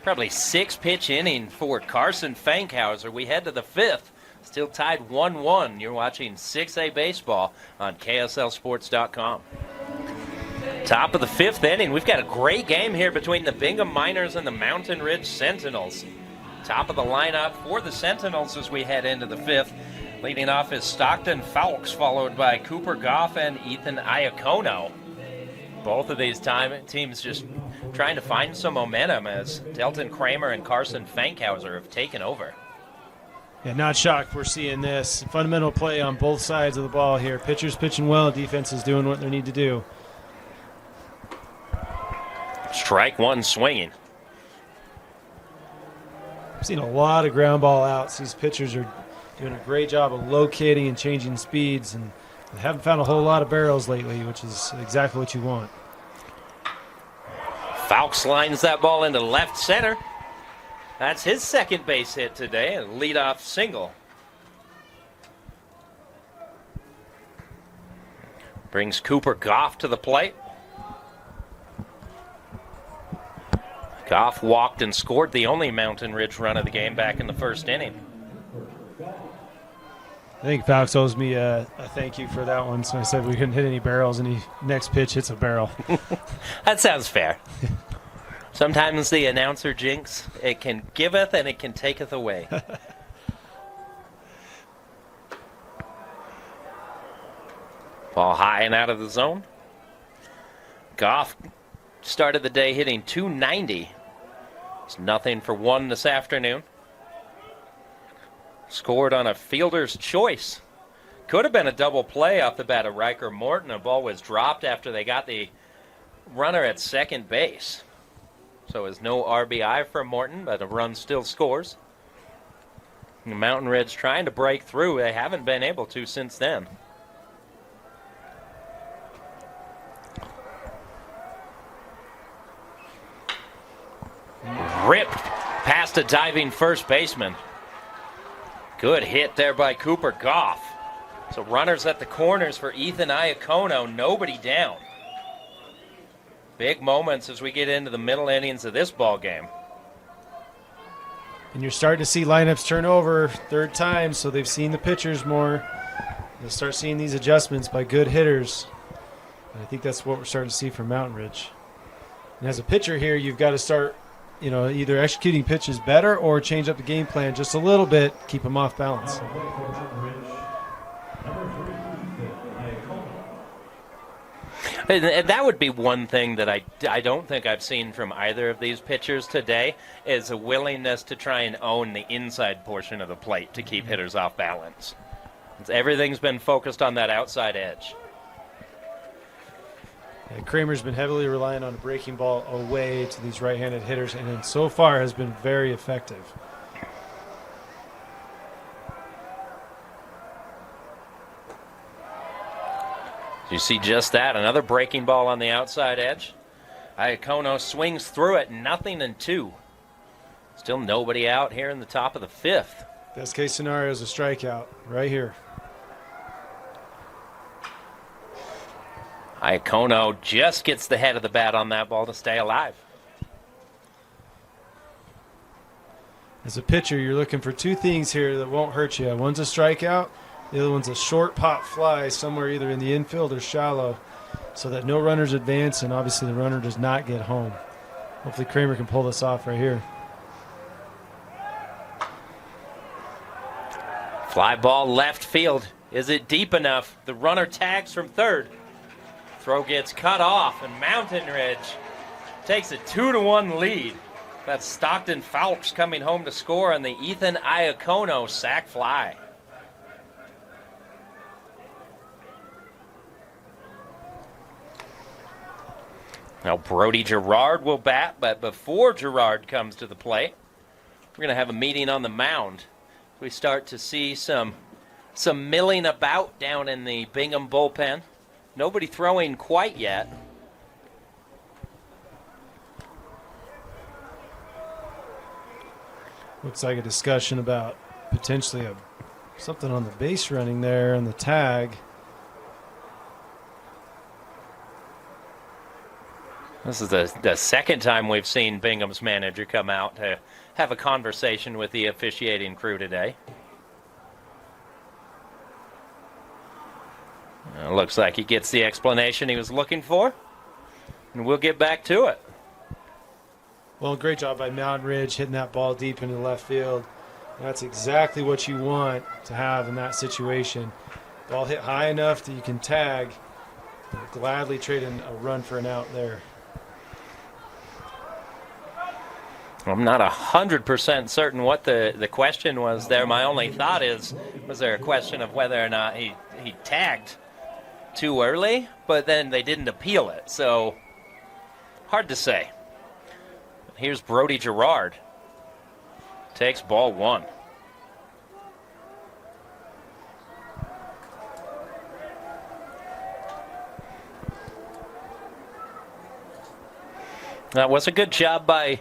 probably 6-pitch inning for Carson Fankhauser. We head to the 5th, still tied 1-1. You're watching 6A baseball on KSLSports.com. Top of the 5th inning. We've got a great game here between the Bingham Miners and the Mountain Ridge Sentinels. Top of the lineup for the Sentinels as we head into the 5th. Leading off is Stockton Fowlks, followed by Cooper Goff and Ethan Iacono. Both of these teams just trying to find some momentum as Delton Kramer and Carson Fankhauser have taken over. Yeah, not shocked we're seeing this. Fundamental play on both sides of the ball here. Pitchers pitching well, defense is doing what they need to do. Strike one swinging. I've seen a lot of ground ball outs. These pitchers are doing a great job of locating and changing speeds, and they haven't found a whole lot of barrels lately, which is exactly what you want. Fowlks lines that ball into left center. That's his second base hit today, a leadoff single. Brings Cooper Goff to the plate. Goff walked and scored the only Mountain Ridge run of the game back in the first inning. I think Fowlks owes me a thank you for that one. So I said we couldn't hit any barrels, and he next pitch hits a barrel. That sounds fair. Sometimes the announcer jinx, it can giveth and it can taketh away. Ball high and out of the zone. Goff started the day hitting .290. It's nothing for one this afternoon. Scored on a fielder's choice. Could have been a double play off the bat of Riker Morton. A ball was dropped after they got the runner at second base. So it was no RBI for Morton, but a run still scores. The Mountain Ridge trying to break through. They haven't been able to since then. Ripped past a diving first baseman. Good hit there by Cooper Goff. So runners at the corners for Ethan Iacono, nobody down. Big moments as we get into the middle innings of this ball game. And you're starting to see lineups turn over third time, so they've seen the pitchers more. They'll start seeing these adjustments by good hitters. And I think that's what we're starting to see from Mountain Ridge. And as a pitcher here, you've got to start either executing pitches better or change up the game plan just a little bit, keep them off balance. And that would be one thing that I don't think I've seen from either of these pitchers today is a willingness to try and own the inside portion of the plate to keep hitters off balance. Everything's been focused on that outside edge. Yeah, Kramer's been heavily relying on a breaking ball away to these right-handed hitters, and so far has been very effective. You see just that, another breaking ball on the outside edge. Iacono swings through it, 0-2. Still nobody out here in the top of the 5th. Best case scenario is a strikeout right here. Iacono just gets the head of the bat on that ball to stay alive. As a pitcher, you're looking for two things here that won't hurt you. One's a strikeout. The other one's a short pop fly somewhere either in the infield or shallow so that no runners advance and obviously the runner does not get home. Hopefully Kramer can pull this off right here. Fly ball left field. Is it deep enough? The runner tags from third. Throw gets cut off, and Mountain Ridge takes a 2-1 lead. That's Stockton Fowlks coming home to score on the Ethan Iacono sac fly. Now Brody Gerard will bat, but before Gerard comes to the plate, we're going to have a meeting on the mound. We start to see some milling about down in the Bingham bullpen. Nobody throwing quite yet. Looks like a discussion about potentially something on the base running there and the tag. This is the second time we've seen Bingham's manager come out to have a conversation with the officiating crew today. Looks like he gets the explanation he was looking for, and we'll get back to it. Well, great job by Mountain Ridge hitting that ball deep into left field. That's exactly what you want to have in that situation. Ball hit high enough that you can tag. Gladly trade in a run for an out there. I'm not 100% certain what the question was there. My only thought is, was there a question of whether or not he tagged too early, but then they didn't appeal it. So, hard to say. Here's Brody Gerard. Takes ball 1. That was a good job by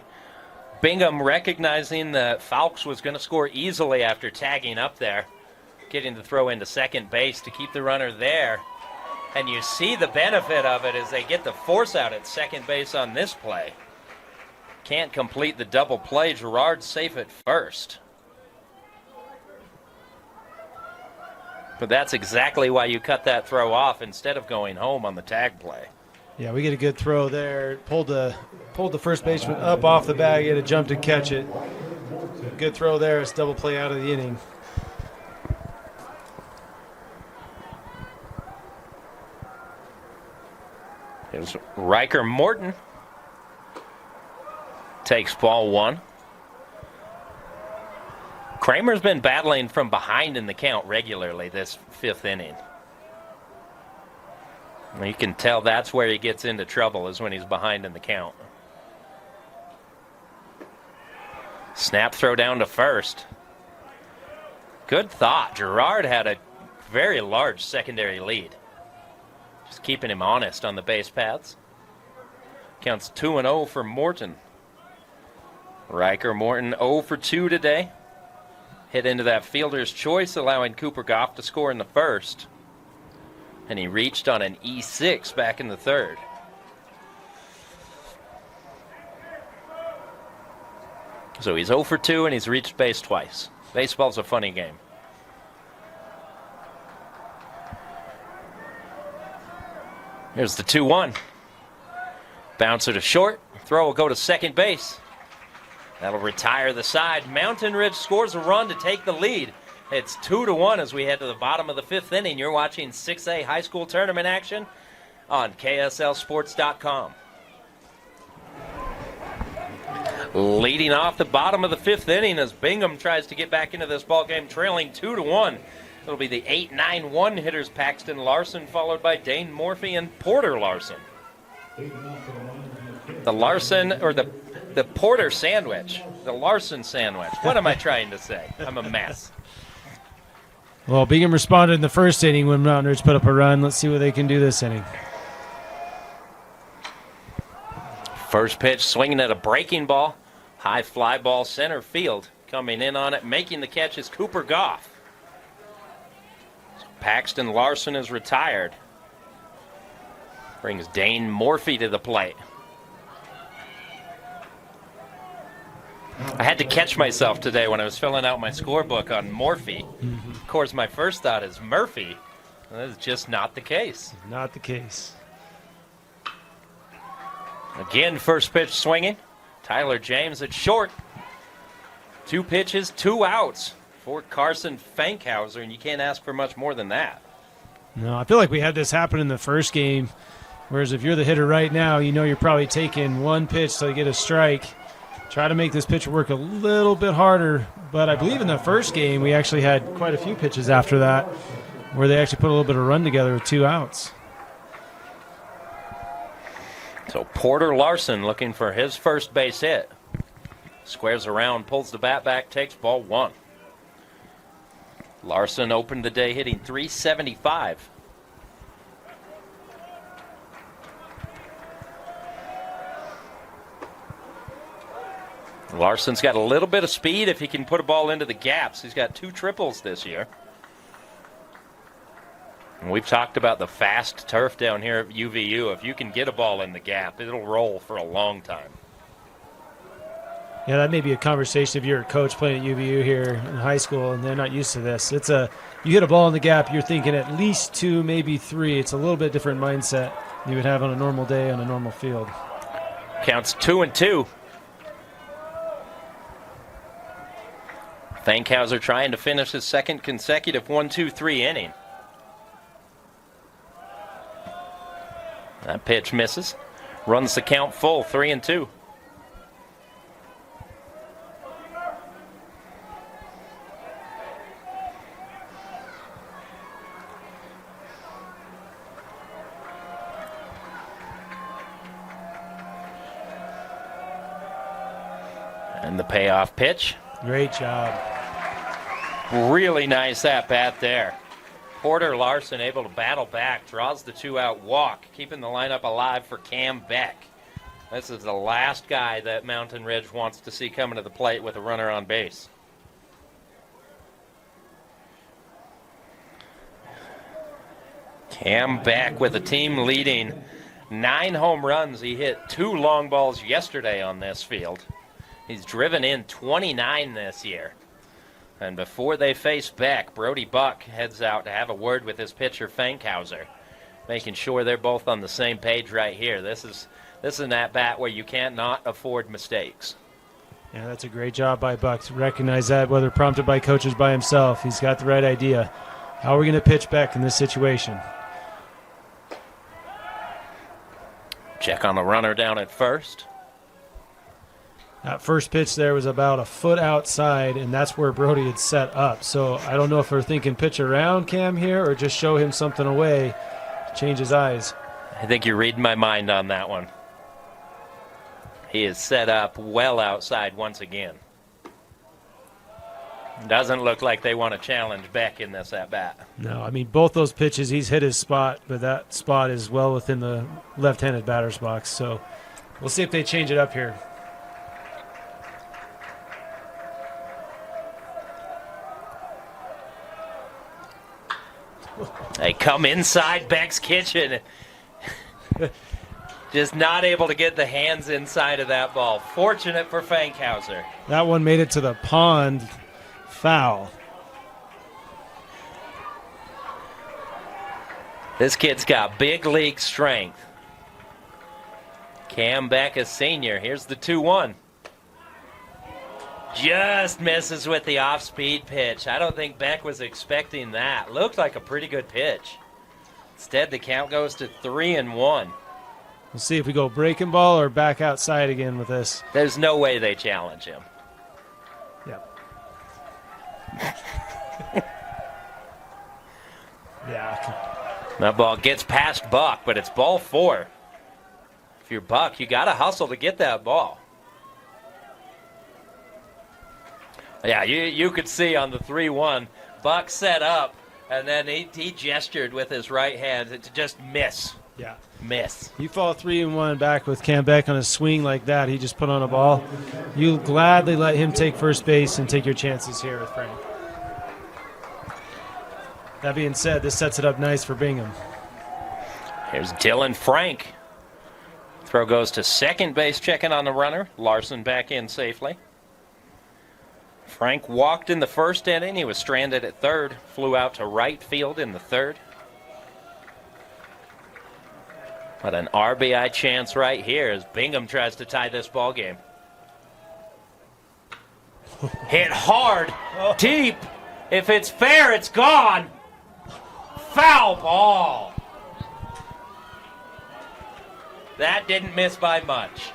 Bingham recognizing that Fowlks was going to score easily after tagging up there, getting the throw into second base to keep the runner there. And you see the benefit of it as they get the force out at second base on this play. Can't complete the double play. Gerard's safe at first. But that's exactly why you cut that throw off instead of going home on the tag play. Yeah, we get a good throw there. Pulled the first baseman up off the bag. He had to jump to catch it. Good throw there. It's double play out of the inning. Here's Riker Morton. Takes ball 1. Kramer's been battling from behind in the count regularly this 5th inning. You can tell that's where he gets into trouble, is when he's behind in the count. Snap throw down to first. Good thought. Gerard had a very large secondary lead. Just keeping him honest on the base paths. Counts 2-0 for Morton. Riker Morton 0 for 2 today. Hit into that fielder's choice, allowing Cooper Goff to score in the first. And he reached on an E6 back in the third. So he's 0 for 2 and he's reached base twice. Baseball's a funny game. Here's the 2-1. Bouncer to short. Throw will go to second base. That'll retire the side. Mountain Ridge scores a run to take the lead. It's 2-1 as we head to the bottom of the 5th inning. You're watching 6A high school tournament action on KSLSports.com. Leading off the bottom of the 5th inning as Bingham tries to get back into this ball game, trailing 2-1. It'll be the 8-9-1 hitters Paxton Larson, followed by Dane Morphy and Porter Larson. The Larson, or the Porter sandwich, the Larson sandwich. What am I trying to say? I'm a mess. Well, Bingham responded in the first inning when Mountain Ridge put up a run. Let's see what they can do this inning. First pitch swinging at a breaking ball. High fly ball center field. Coming in on it, making the catch is Cooper Goff. So Paxton Larson is retired. Brings Dane Morphy to the plate. I had to catch myself today when I was filling out my scorebook on Morphy. Of course, my first thought is Murphy. That is just not the case. Not the case. Again, first pitch swinging. Tyler James at short. 2 pitches, 2 outs for Carson Fankhauser, and you can't ask for much more than that. No, I feel like we had this happen in the first game, whereas if you're the hitter right now, you know you're probably taking 1 pitch till you get a strike. Try to make this pitcher work a little bit harder, but I believe in the first game we actually had quite a few pitches after that where they actually put a little bit of run together with 2 outs. So Porter Larson looking for his first base hit. Squares around, pulls the bat back, takes ball 1. Larson opened the day hitting .375. Larson's got a little bit of speed if he can put a ball into the gaps. He's got 2 triples this year. And we've talked about the fast turf down here at UVU. If you can get a ball in the gap, it'll roll for a long time. Yeah, that may be a conversation if you're a coach playing at UVU here in high school and they're not used to this. You hit a ball in the gap, you're thinking at least 2, maybe 3. It's a little bit different mindset than you would have on a normal day on a normal field. Counts 2-2. Fankhauser trying to finish his second consecutive 1-2-3 inning. That pitch misses. Runs the count full, 3-2. And the payoff pitch. Great job. Really nice at bat there. Porter Larson able to battle back, draws the 2-out walk, keeping the lineup alive for Cam Beck. This is the last guy that Mountain Ridge wants to see coming to the plate with a runner on base. Cam Beck with the team leading 9 home runs. He hit 2 long balls yesterday on this field. He's driven in 29 this year. And before they face Beck, Brody Buck heads out to have a word with his pitcher, Fankhauser, making sure they're both on the same page right here. This is an at-bat where you can't not afford mistakes. Yeah, that's a great job by Buck to recognize that, whether prompted by coaches by himself. He's got the right idea. How are we going to pitch Beck in this situation? Check on the runner down at first. That first pitch there was about a foot outside, and that's where Brody had set up. So I don't know if we're thinking pitch around Cam here or just show him something away to change his eyes. I think you're reading my mind on that one. He is set up well outside once again. Doesn't look like they want to challenge Beck in this at-bat. No, I mean, both those pitches, he's hit his spot, but that spot is well within the left-handed batter's box. So we'll see if they change it up here. They come inside Beck's kitchen. Just not able to get the hands inside of that ball. Fortunate for Fankhauser. That one made it to the pond. Foul. This kid's got big league strength. Cam Beck, a senior. Here's the 2-1. Just misses with the off-speed pitch. I don't think Beck was expecting that. Looked like a pretty good pitch. Instead, the count goes to 3-1. We'll see if we go breaking ball or back outside again with this. There's no way they challenge him. Yep. Yeah. That ball gets past Buck, but it's ball 4. If you're Buck, you got to hustle to get that ball. Yeah, you could see on the 3-1, Buck set up, and then he gestured with his right hand to just miss Yeah. Miss. You fall 3-1 back with Cam Beck on a swing like that. He just put on a ball. You gladly let him take first base and take your chances here with Frank. That being said, this sets it up nice for Bingham. Here's Dylan Frank. Throw goes to second base, checking on the runner. Larson back in safely. Frank walked in the first inning. He was stranded at third. Flew out to right field in the third. But an RBI chance right here as Bingham tries to tie this ball game. Hit hard, deep. If it's fair, it's gone. Foul ball. That didn't miss by much.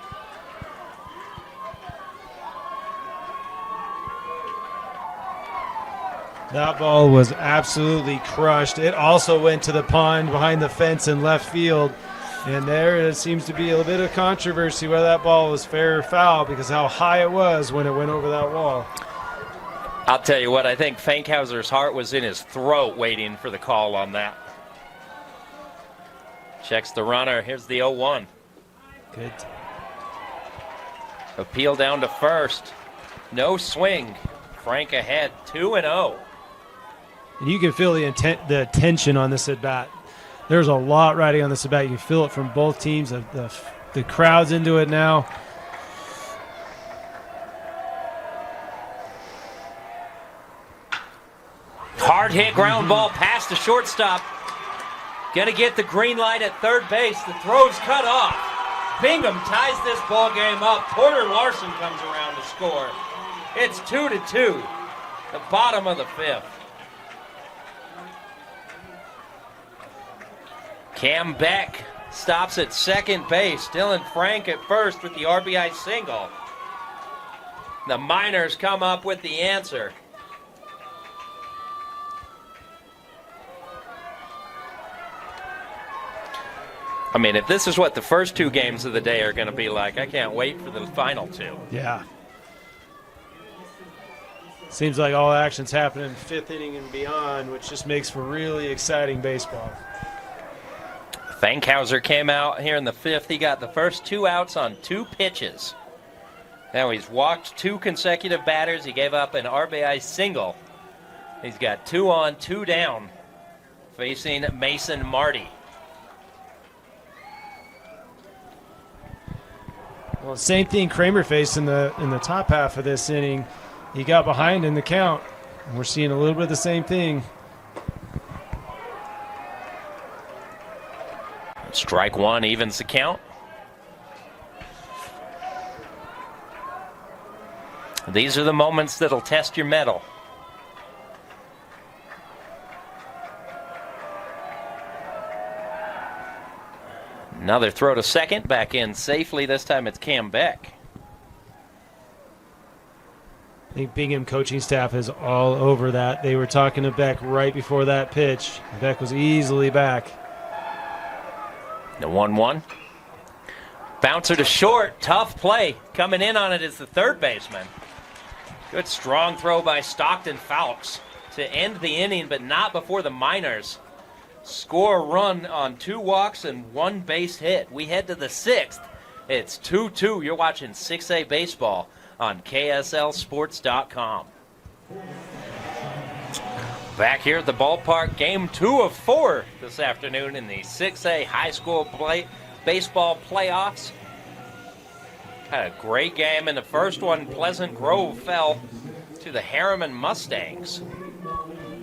That ball was absolutely crushed. It also went to the pond behind the fence in left field. And there seems to be a little bit of controversy whether that ball was fair or foul because how high it was when it went over that wall. I'll tell you what, I think Fankhauser's heart was in his throat waiting for the call on that. Checks the runner. Here's the 0-1. Good. Appeal down to first. No swing. Frank ahead, 2-0. And you can feel the tension on this at bat. There's a lot riding on this at bat. You can feel it from both teams. The crowd's into it now. Hard hit ground ball past the shortstop. Gonna get the green light at third base. The throw's cut off. Bingham ties this ball game up. Porter Larson comes around to score. It's 2-2. The bottom of the fifth. Cam Beck stops at second base. Dylan Frank at first with the RBI single. The Miners come up with the answer. I mean, if this is what the first two games of the day are going to be like, I can't wait for the final two. Yeah. Seems like all action's happening in fifth inning and beyond, which just makes for really exciting baseball. Fankhauser came out here in the fifth. He got the first 2 outs on 2 pitches. Now he's walked 2 consecutive batters. He gave up an RBI single. He's got 2 on, 2 down, facing Mason Marty. Well, same thing Kramer faced in the top half of this inning. He got behind in the count, and we're seeing a little bit of the same thing. Strike one evens the count. These are the moments that'll test your mettle. Another throw to second, back in safely. This time it's Cam Beck. I think Bingham coaching staff is all over that. They were talking to Beck right before that pitch. Beck was easily back. The 1-1. Bouncer to short. Tough play. Coming in on it is the third baseman. Good strong throw by Stockton Fowlks to end the inning, but not before the Miners score a run on 2 walks and 1 base hit. We head to the 6th. It's 2-2. You're watching 6A baseball on KSLSports.com. Back here at the ballpark, game 2 of 4 this afternoon in the 6A high school baseball playoffs. Had a great game in the first one. Pleasant Grove fell to the Harriman Mustangs.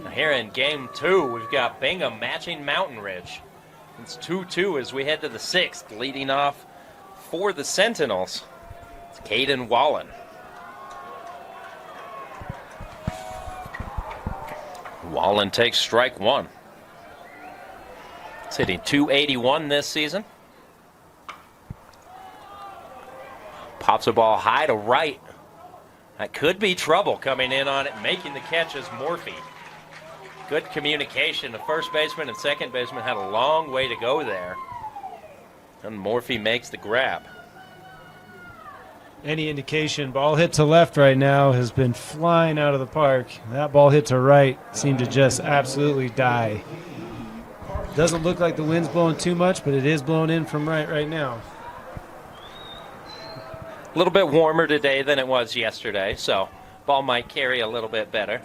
Now here in game 2, we've got Bingham matching Mountain Ridge. It's 2-2 as we head to the 6th. Leading off for the Sentinels, it's Caden Wallen. Wallen takes strike 1. He's hitting .281 this season. Pops a ball high to right. That could be trouble coming in on it, making the catch as Morphy. Good communication. The first baseman and second baseman had a long way to go there. And Morphy makes the grab. Any indication, ball hit to left right now has been flying out of the park. That ball hit to right seemed to just absolutely die. Doesn't look like the wind's blowing too much, but it is blowing in from right now. A little bit warmer today than it was yesterday, so ball might carry a little bit better.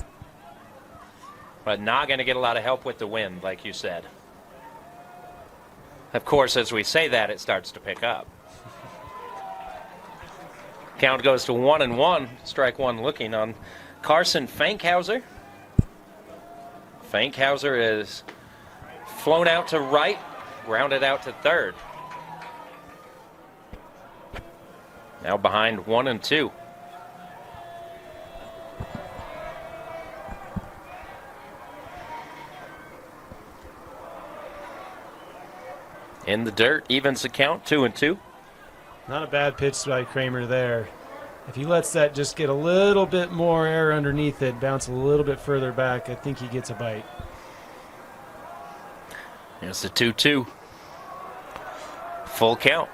But not going to get a lot of help with the wind, like you said. Of course, as we say that, it starts to pick up. Count goes to 1-1. Strike one looking on Carson Fankhauser. Fankhauser is flown out to right, grounded out to third. Now behind 1-2. In the dirt, evens the count, 2-2. Not a bad pitch by Kramer there. If he lets that just get a little bit more air underneath it, bounce a little bit further back, I think he gets a bite. Here's the 2-2. Full count.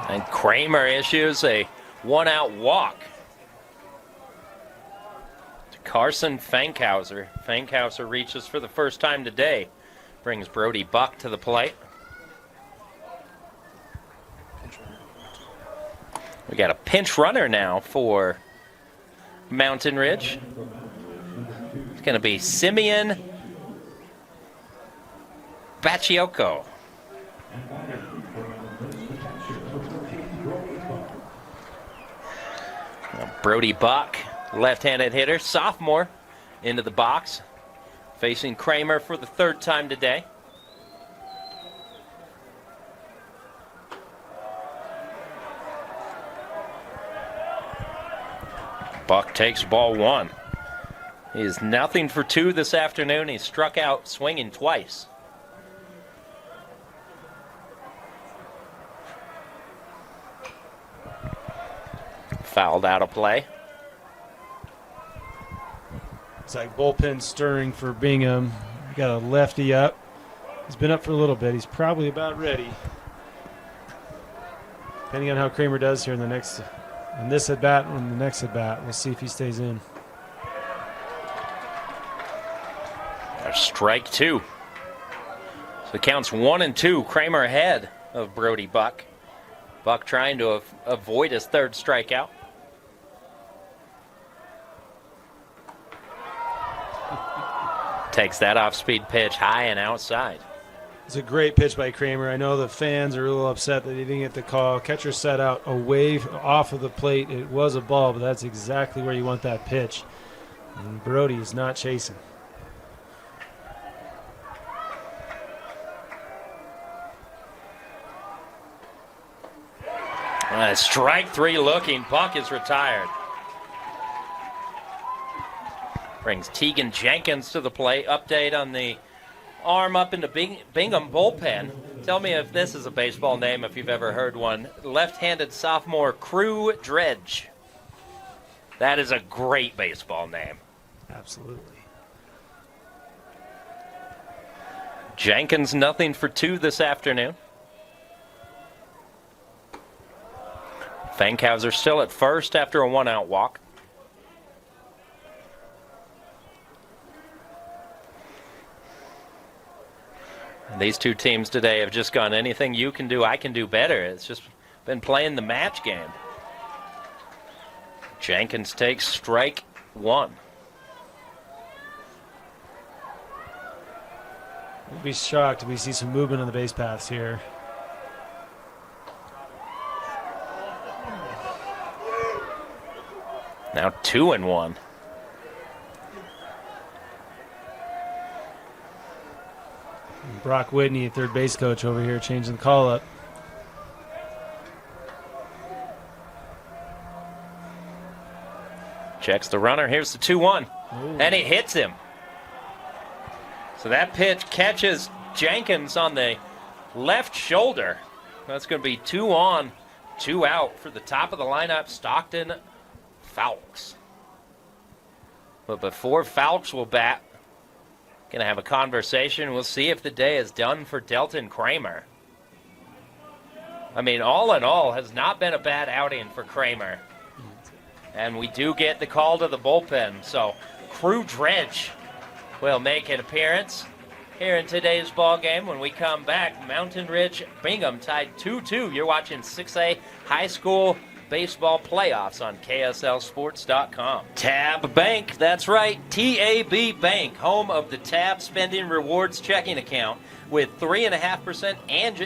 And Kramer issues a one-out walk to Carson Fankhauser. Fankhauser reaches for the first time today. Brings Brody Buck to the plate. We got a pinch runner now for Mountain Ridge. It's going to be Simeon Bachioco. Brody Buck, left-handed hitter, sophomore, into the box, facing Kramer for the third time today. Buck takes ball one. He is nothing for two this afternoon. He struck out swinging twice. Fouled out of play. It's like bullpen stirring for Bingham. Got a lefty up. He's been up for a little bit. He's probably about ready. Depending on how Kramer does here in the next, on this at bat and the next at bat, we'll see if he stays in. There's strike two. So the count's 1-2. Kramer ahead of Brody Buck. Buck trying to avoid his third strikeout. Takes that off-speed pitch high and outside. It's a great pitch by Kramer. I know the fans are a little upset that he didn't get the call. Catcher set out away off of the plate. It was a ball, but that's exactly where you want that pitch. And Brody is not chasing. Strike three looking. Buck is retired. Brings Tegan Jenkins to the plate. Update on the arm up into Bingham bullpen. Tell me if this is a baseball name, if you've ever heard one. Left-handed sophomore Crew Dredge. That is a great baseball name. Absolutely. Jenkins nothing for two this afternoon. Fankhauser still at first after a one-out walk. And these two teams today have just gone anything you can do, I can do better. It's just been playing the match game. Jenkins takes strike one. We'll be shocked if we see some movement on the base paths here. Now 2-1. Brock Whitney, third base coach over here, changing the call up. Checks the runner. Here's the 2-1. And he hits him. So that pitch catches Jenkins on the left shoulder. That's going to be 2 on, 2 out for the top of the lineup, Stockton Fowlks. But before Fowlks will bat, going to have a conversation. We'll see if the day is done for Delton Kramer. I mean, all in all, has not been a bad outing for Kramer. And we do get the call to the bullpen, so Crew Dredge will make an appearance here in today's ball game. When we come back, Mountain Ridge Bingham tied 2-2. You're watching 6A high school baseball playoffs on KSLSports.com. Tab Bank, that's right, TAB Bank, home of the Tab Spending Rewards checking account with 3.5%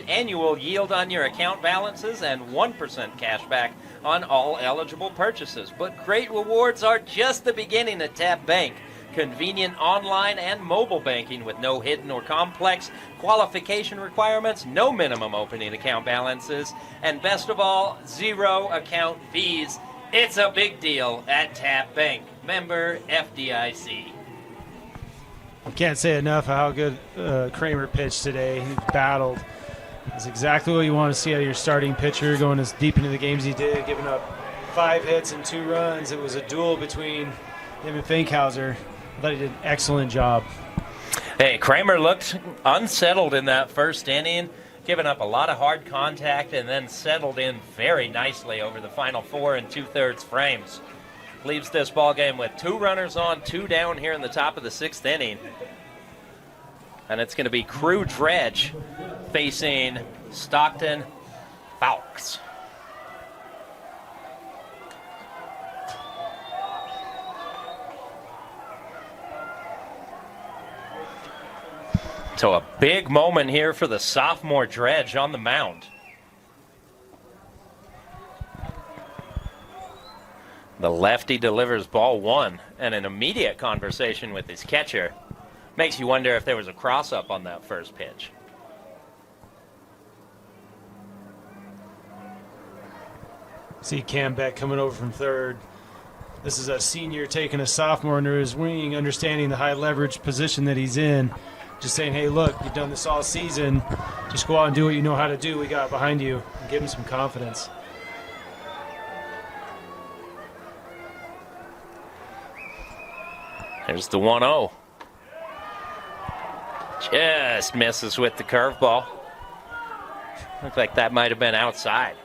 annual yield on your account balances and 1% cash back on all eligible purchases. But great rewards are just the beginning at Tab Bank. Convenient online and mobile banking with no hidden or complex qualification requirements, no minimum opening account balances, and best of all, 0 account fees. It's a big deal at Tab Bank. Member FDIC. I can't say enough how good Kramer pitched today. He battled. That's exactly what you want to see out of your starting pitcher, going as deep into the games he did, giving up 5 hits and 2 runs. It was a duel between him and Finkhauser. I thought he did an excellent job. Hey, Kramer looked unsettled in that first inning, giving up a lot of hard contact and then settled in very nicely over the final 4 2/3 frames. Leaves this ball game with 2 runners on, 2 down here in the top of the 6th inning. And it's going to be Crew Dredge facing Stockton Falcons. So a big moment here for the sophomore Dredge on the mound. The lefty delivers ball 1, and an immediate conversation with his catcher. Makes you wonder if there was a cross-up on that first pitch. See Cam Beck coming over from third. This is a senior taking a sophomore under his wing, understanding the high leverage position that he's in. Just saying, hey, look, you've done this all season. Just go out and do what you know how to do. We got it behind you. And give him some confidence. There's the 1-0. Just misses with the curveball. Looked like that might have been outside.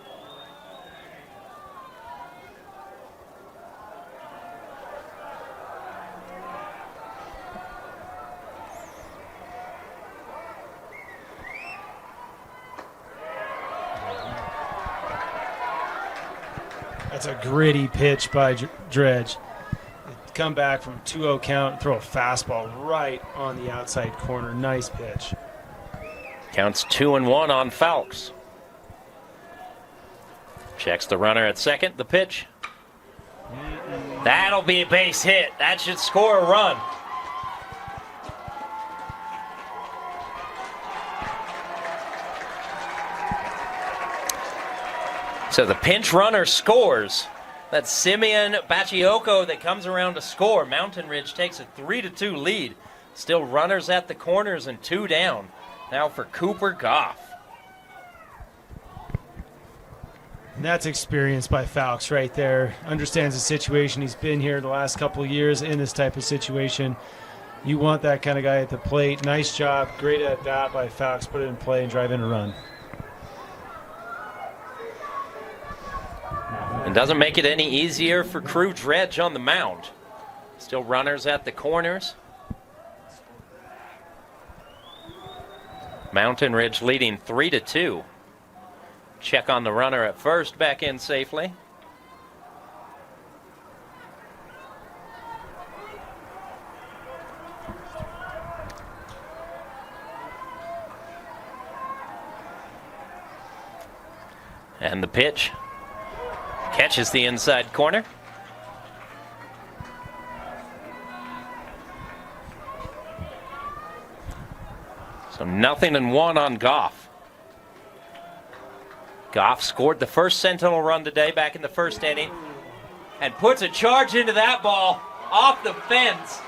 That's a gritty pitch by Dredge. Come back from 2-0 count, throw a fastball right on the outside corner. Nice pitch. Counts 2-1 on Falks. Checks the runner at second. The pitch. That'll be a base hit. That should score a run. So the pinch runner scores. That's Simeon Bachioko that comes around to score. Mountain Ridge takes a 3-2 lead. Still runners at the corners and 2 down. Now for Cooper Goff. And that's experience by Falks right there. Understands the situation. He's been here the last couple of years in this type of situation. You want that kind of guy at the plate. Nice job. Great at bat by Falks. Put it in play and drive in a run. And doesn't make it any easier for Crew Dredge on the mound. Still runners at the corners. Mountain Ridge leading 3-2. Check on the runner at first, back in safely. And the pitch. Catches the inside corner. So 0-1 on Goff. Goff scored the first Sentinel run today back in the first inning and puts a charge into that ball off the fence.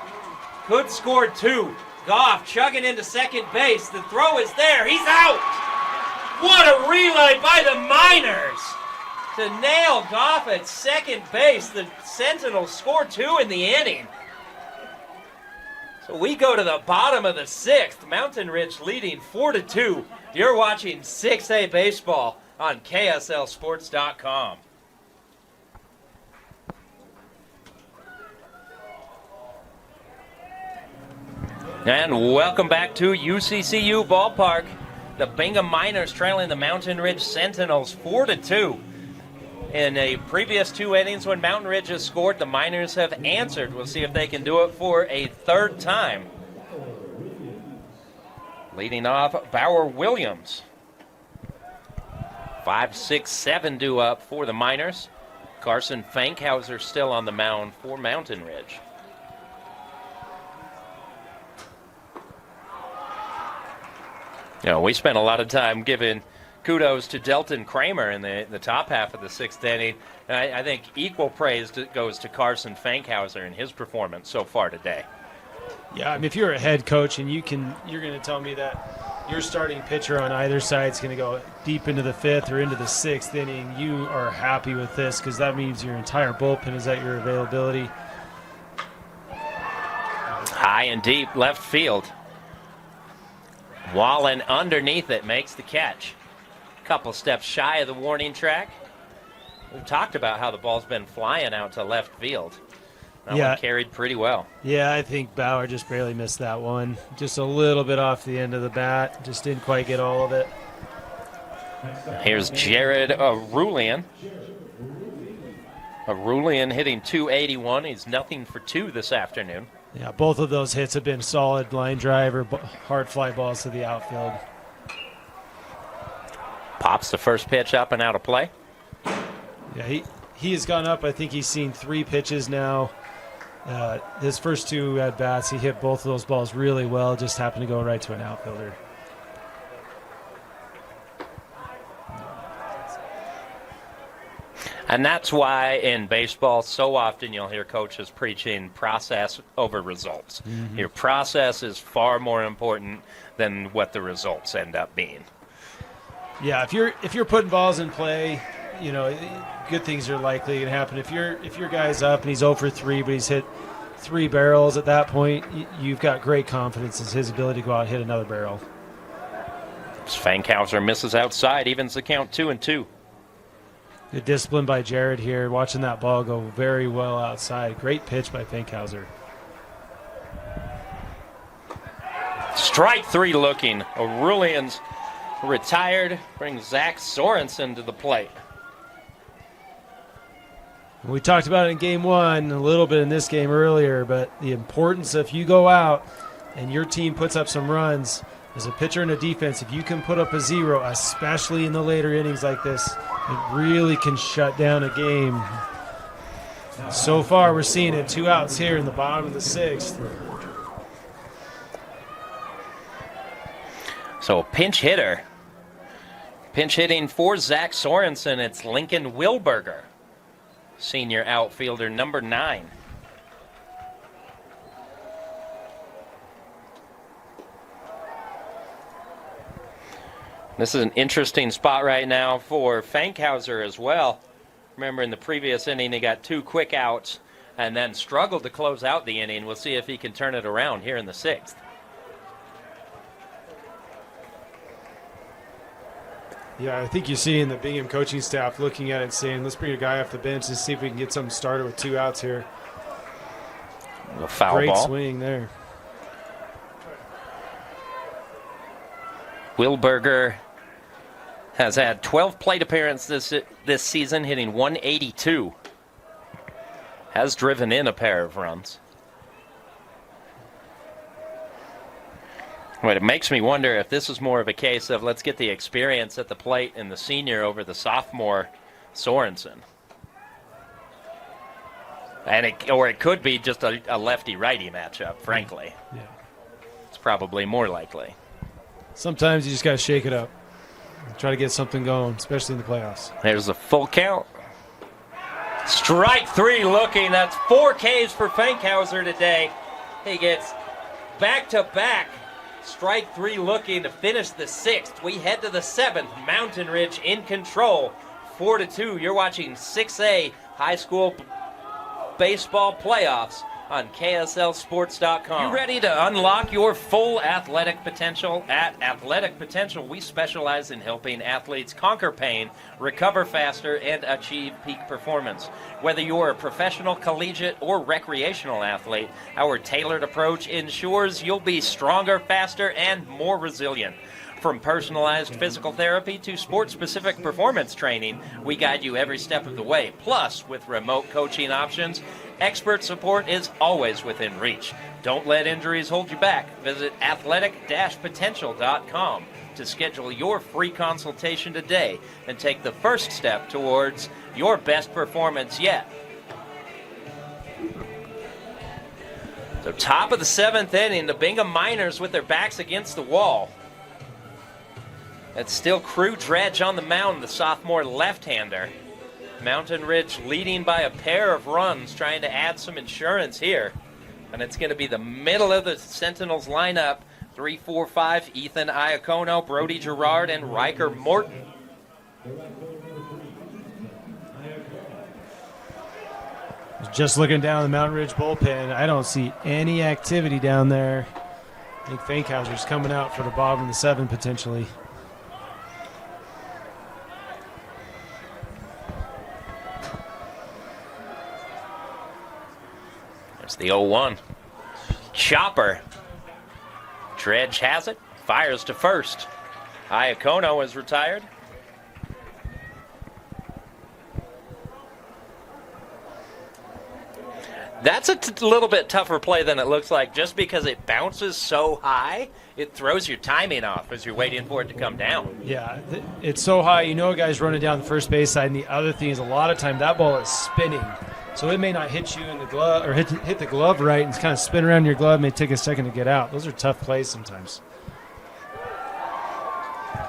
Could score 2. Goff chugging into second base. The throw is there. He's out. What a relay by the Miners to nail Goff at second base. The Sentinels score 2 in the inning. So we go to the bottom of the 6th. Mountain Ridge leading 4-2. You're watching 6A baseball on KSLSports.com. And welcome back to UCCU Ballpark. The Bingham Miners trailing the Mountain Ridge Sentinels 4-2. In the previous 2 innings when Mountain Ridge has scored, the Miners have answered. We'll see if they can do it for a 3rd time. Leading off, Bauer Williams. 5, 6, 7 due up for the Miners. Carson Fankhauser still on the mound for Mountain Ridge. You know, we spent a lot of time giving kudos to Delton Kramer in the top half of the 6th inning. And I think equal praise goes to Carson Fankhauser in his performance so far today. Yeah, I mean, if you're a head coach and you're going to tell me that your starting pitcher on either side is going to go deep into the 5th or into the 6th inning, you are happy with this because that means your entire bullpen is at your availability. High and deep left field. Wallen underneath it makes the catch. Couple steps shy of the warning track. We've talked about how the ball's been flying out to left field. That one carried pretty well. Yeah, I think Bauer just barely missed that one. Just a little bit off the end of the bat. Just didn't quite get all of it. Here's Jared Arulian. Arulian hitting .281. He's nothing for 2 this afternoon. Yeah, both of those hits have been solid line drive or hard fly balls to the outfield. Pops the first pitch up and out of play. Yeah, he has gone up. I think he's seen 3 pitches now. His first 2 at-bats, he hit both of those balls really well, just happened to go right to an outfielder. And that's why in baseball, so often you'll hear coaches preaching process over results. Mm-hmm. Your process is far more important than what the results end up being. Yeah, if you're putting balls in play, you know, good things are likely going to happen. If your guy's up and he's 0 for 3, but he's hit 3 barrels at that point, you've got great confidence in his ability to go out and hit another barrel. Fankhauser misses outside, evens the count 2-2. Good discipline by Jared here, watching that ball go very well outside. Great pitch by Fankhauser. Strike 3 looking. Arulian's retired, brings Zach Sorensen to the plate. We talked about it in game 1, a little bit in this game earlier, but the importance of if you go out and your team puts up some runs, as a pitcher and a defense, if you can put up a 0, especially in the later innings like this, it really can shut down a game. So far, we're seeing it. 2 outs here in the bottom of the 6th. So pinch hitter. Pinch hitting for Zach Sorensen, it's Lincoln Wilberger, senior outfielder number 9. This is an interesting spot right now for Fankhauser as well. Remember in the previous inning he got 2 quick outs and then struggled to close out the inning. We'll see if he can turn it around here in the 6th. Yeah, I think you're seeing the Bingham coaching staff looking at it and saying, let's bring a guy off the bench and see if we can get something started with 2 outs here. A foul Great ball. swing there. Wilberger has had 12 plate appearances this season, hitting .182. Has driven in a pair of runs. But it makes me wonder if this is more of a case of let's get the experience at the plate in the senior over the sophomore Sorensen. And it could be just a lefty-righty matchup, frankly. Yeah. It's probably more likely. Sometimes you just got to shake it up. Try to get something going, especially in the playoffs. There's a full count. Strike 3 looking. That's 4 Ks for Fankhauser today. He gets back-to-back strike 3 looking to finish the 6th. We head to the 7th. Mountain Ridge in control. 4-2. You're watching 6A high school baseball playoffs on KSLSports.com. You ready to unlock your full athletic potential? At Athletic Potential, we specialize in helping athletes conquer pain, recover faster, and achieve peak performance. Whether you're a professional, collegiate, or recreational athlete, our tailored approach ensures you'll be stronger, faster, and more resilient. From personalized physical therapy to sport-specific performance training, we guide you every step of the way. Plus, with remote coaching options, expert support is always within reach. Don't let injuries hold you back. Visit athletic-potential.com to schedule your free consultation today and take the first step towards your best performance yet. So top of the 7th inning, the Bingham Miners with their backs against the wall. It's still Crew Dredge on the mound, the sophomore left-hander. Mountain Ridge leading by a pair of runs, trying to add some insurance here. And it's going to be the middle of the Sentinels lineup. 3, 4, 5, Ethan Iacono, Brody Gerard, and Riker Morton. Just looking down the Mountain Ridge bullpen, I don't see any activity down there. I think Fankhauser's coming out for the bottom of the 7 potentially. There's the 0-1. Chopper. Dredge has it. Fires to first. Iacono is retired. That's a little bit tougher play than it looks like. Just because it bounces so high, it throws your timing off as you're waiting for it to come down. Yeah, it's so high. You know a guy's running down the first base side, and the other thing is a lot of time that ball is spinning. So it may not hit you in the glove or hit the glove right and kind of spin around your glove. It may take a second to get out. Those are tough plays sometimes.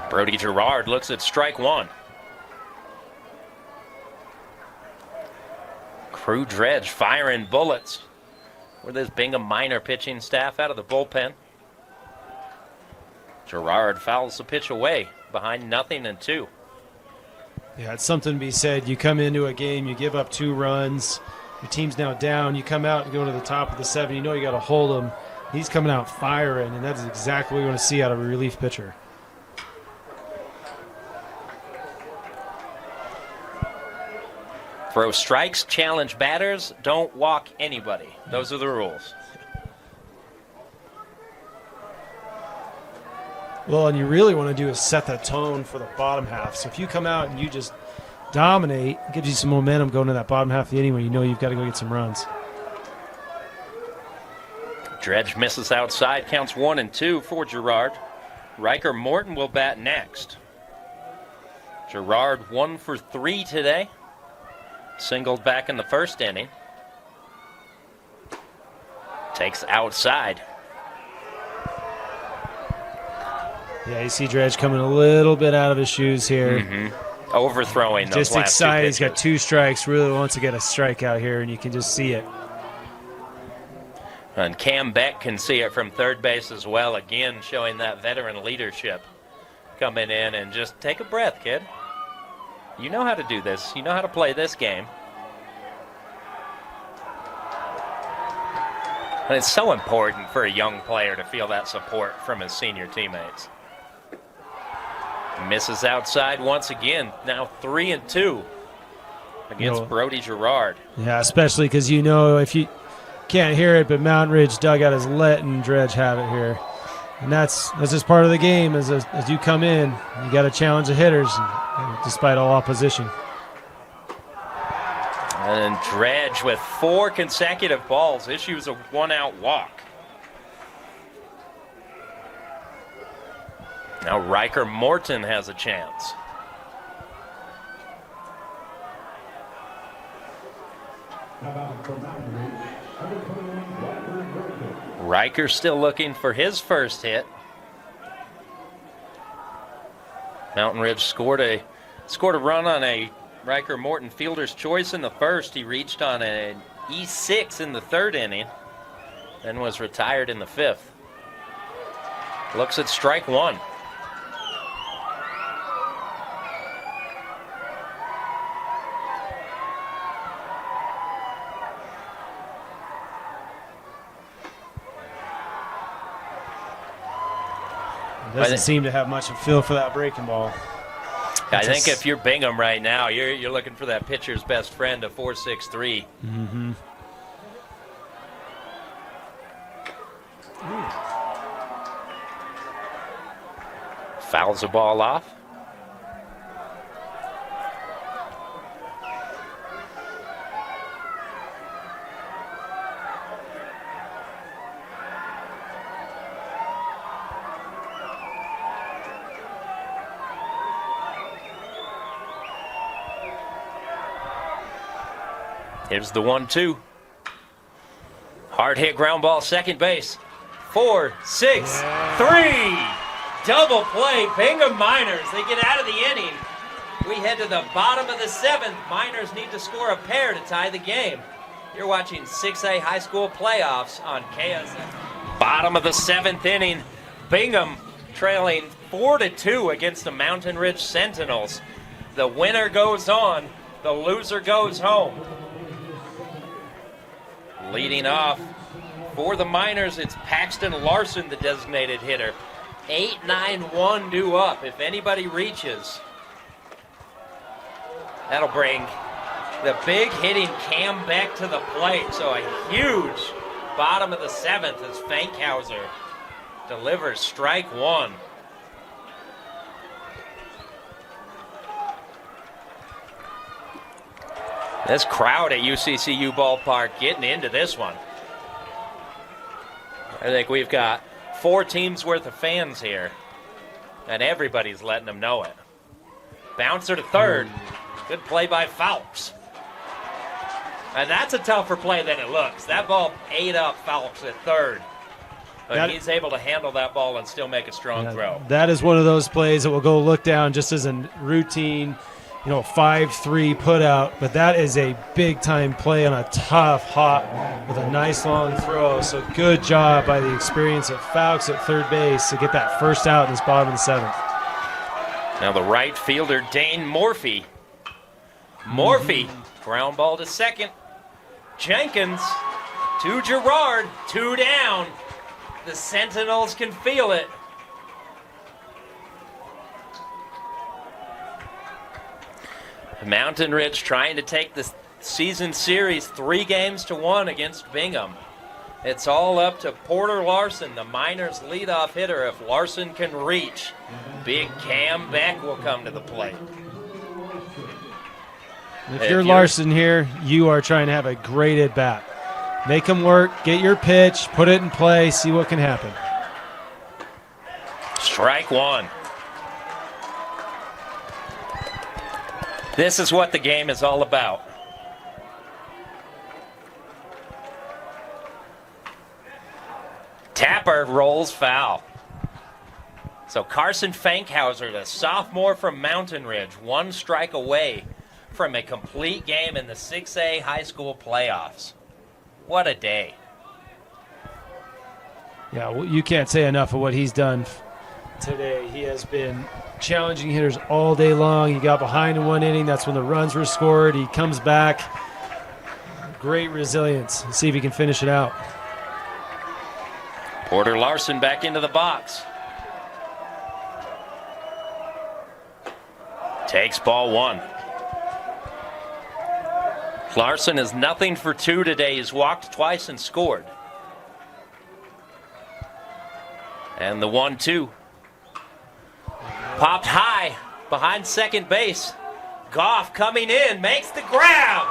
Brody Gerard looks at strike 1. Crew Dredge firing bullets with his Bingham Miner pitching staff out of the bullpen. Gerard fouls the pitch away behind 0-2. Yeah, it's something to be said. You come into a game, you give up 2 runs, your team's now down, you come out and go to the top of the 7, you know you got to hold him. He's coming out firing, and that's exactly what we want to see out of a relief pitcher. Throw strikes, challenge batters, don't walk anybody. Those are the rules. Well, and you really want to do is set the tone for the bottom half. So if you come out and you just dominate, it gives you some momentum going to that bottom half of the inning when you know you've got to go get some runs. Dredge misses outside, counts 1-2 for Gerard. Riker Morton will bat next. Gerard 1 for 3 today. Singled back in the first inning. Takes outside. Yeah, you see Dredge coming a little bit out of his shoes here. Mm-hmm. Overthrowing those just last excited. 2 He's got 2 strikes. Really wants to get a strikeout here, and you can just see it. And Cam Beck can see it from third base as well. Again, showing that veteran leadership. Coming in and just take a breath, kid. You know how to do this. You know how to play this game. And it's so important for a young player to feel that support from his senior teammates. Misses outside once again. Now 3-2 against Brody Gerard. Yeah, especially because you know if you can't hear it, but Mountain Ridge dugout is letting Dredge have it here. And that's just part of the game. As you come in, you got to challenge the hitters, despite all opposition. And Dredge with 4 consecutive balls issues a 1-out walk. Now Riker Morton has a chance. Riker still looking for his first hit. Mountain Ridge scored a run on a Riker Morton fielder's choice in the first. He reached on an E6 in the 3rd inning, then was retired in the 5th. Looks at strike 1. Doesn't seem to have much of a feel for that breaking ball. I think if you're Bingham right now, you're looking for that pitcher's best friend, a 4.63. Mm-hmm. Fouls the ball off. Here's the 1-2. Hard hit ground ball, second base. 4, 6, 3. Double play, Bingham Miners. They get out of the inning. We head to the bottom of the 7th. Miners need to score a pair to tie the game. You're watching 6A high school playoffs on KSM. Bottom of the 7th inning. Bingham trailing 4-2 against the Mountain Ridge Sentinels. The winner goes on. The loser goes home. Leading off for the Miners, it's Paxton Larson, the designated hitter. 8-9-1 due up. If anybody reaches, that'll bring the big hitting Cam Beck to the plate. So a huge bottom of the 7th as Fankhauser delivers strike 1. This crowd at UCCU ballpark getting into this one. I think we've got 4 teams worth of fans here, and everybody's letting them know it. Bouncer to third. Good play by Phelps. And that's a tougher play than it looks. That ball ate up Phelps at third. But he's able to handle that ball and still make a strong throw. That is one of those plays that will go look down just as a routine 5-3 put out, but that is a big time play on a tough hop with a nice long throw. So good job by the experience of Fowkes at third base to get that first out in this bottom of the 7th. Now the right fielder, Dane Morphy. Morphy, ground ball to second. Jenkins to Gerard, 2 down. The Sentinels can feel it. Mountain Ridge trying to take the season series 3-1 against Bingham. It's all up to Porter Larson, the Miners' leadoff hitter. If Larson can reach, big Cam Beck will come to the plate. If you're Larson here, you are trying to have a great at-bat. Make them work, get your pitch, put it in play, see what can happen. Strike 1. This is what the game is all about. Tapper rolls foul. So Carson Fankhauser, the sophomore from Mountain Ridge, 1 strike away from a complete game in the 6A high school playoffs. What a day. Yeah, well, you can't say enough of what he's done today. He has been challenging hitters all day long. He got behind in 1 inning. That's when the runs were scored. He comes back. Great resilience. Let's see if he can finish it out. Porter Larson back into the box. Takes ball 1. Larson is nothing for 2 today. He's walked twice and scored. And the 1-2. Popped high behind second base. Goff coming in, makes the grab.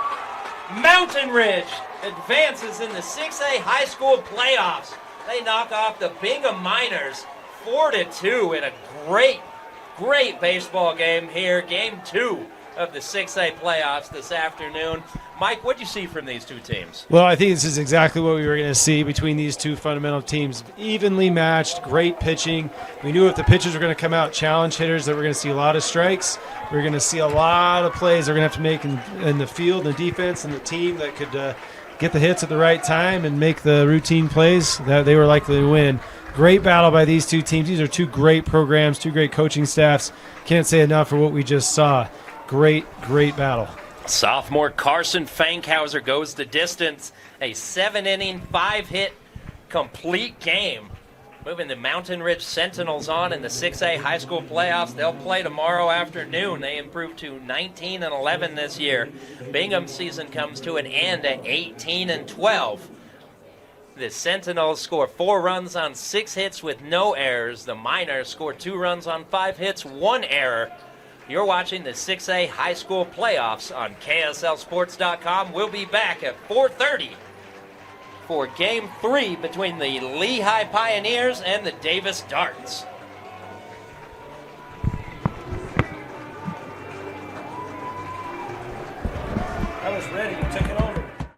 Mountain Ridge advances in the 6A high school playoffs. They knock off the Bingham Miners 4-2 in a great baseball game here. Game 2 of the 6A playoffs this afternoon. Mike, what do you see from these 2 teams? Well, I think this is exactly what we were going to see between these 2 fundamental teams. Evenly matched, great pitching. We knew if the pitchers were going to come out challenge hitters that we're going to see a lot of strikes. We're going to see a lot of plays they're going to have to make in the field and the defense and the team that could get the hits at the right time and make the routine plays that they were likely to win. Great battle by these 2 teams. These are 2 great programs, 2 great coaching staffs. Can't say enough for what we just saw. Great battle. Sophomore Carson Fankhauser goes the distance. A 7-inning, 5-hit complete game Moving the Mountain Ridge Sentinels on in the 6A high school playoffs. They'll play tomorrow afternoon. They improved to 19-11 this year. Bingham's season comes to an end at 18-12. The Sentinels score 4 runs on 6 hits with no errors. The Miners score 2 runs on 5 hits, 1 error. You're watching the 6A high school playoffs on KSLSports.com. We'll be back at 4:30 for Game 3 between the Lehigh Pioneers and the Davis Darts. I was ready. You took it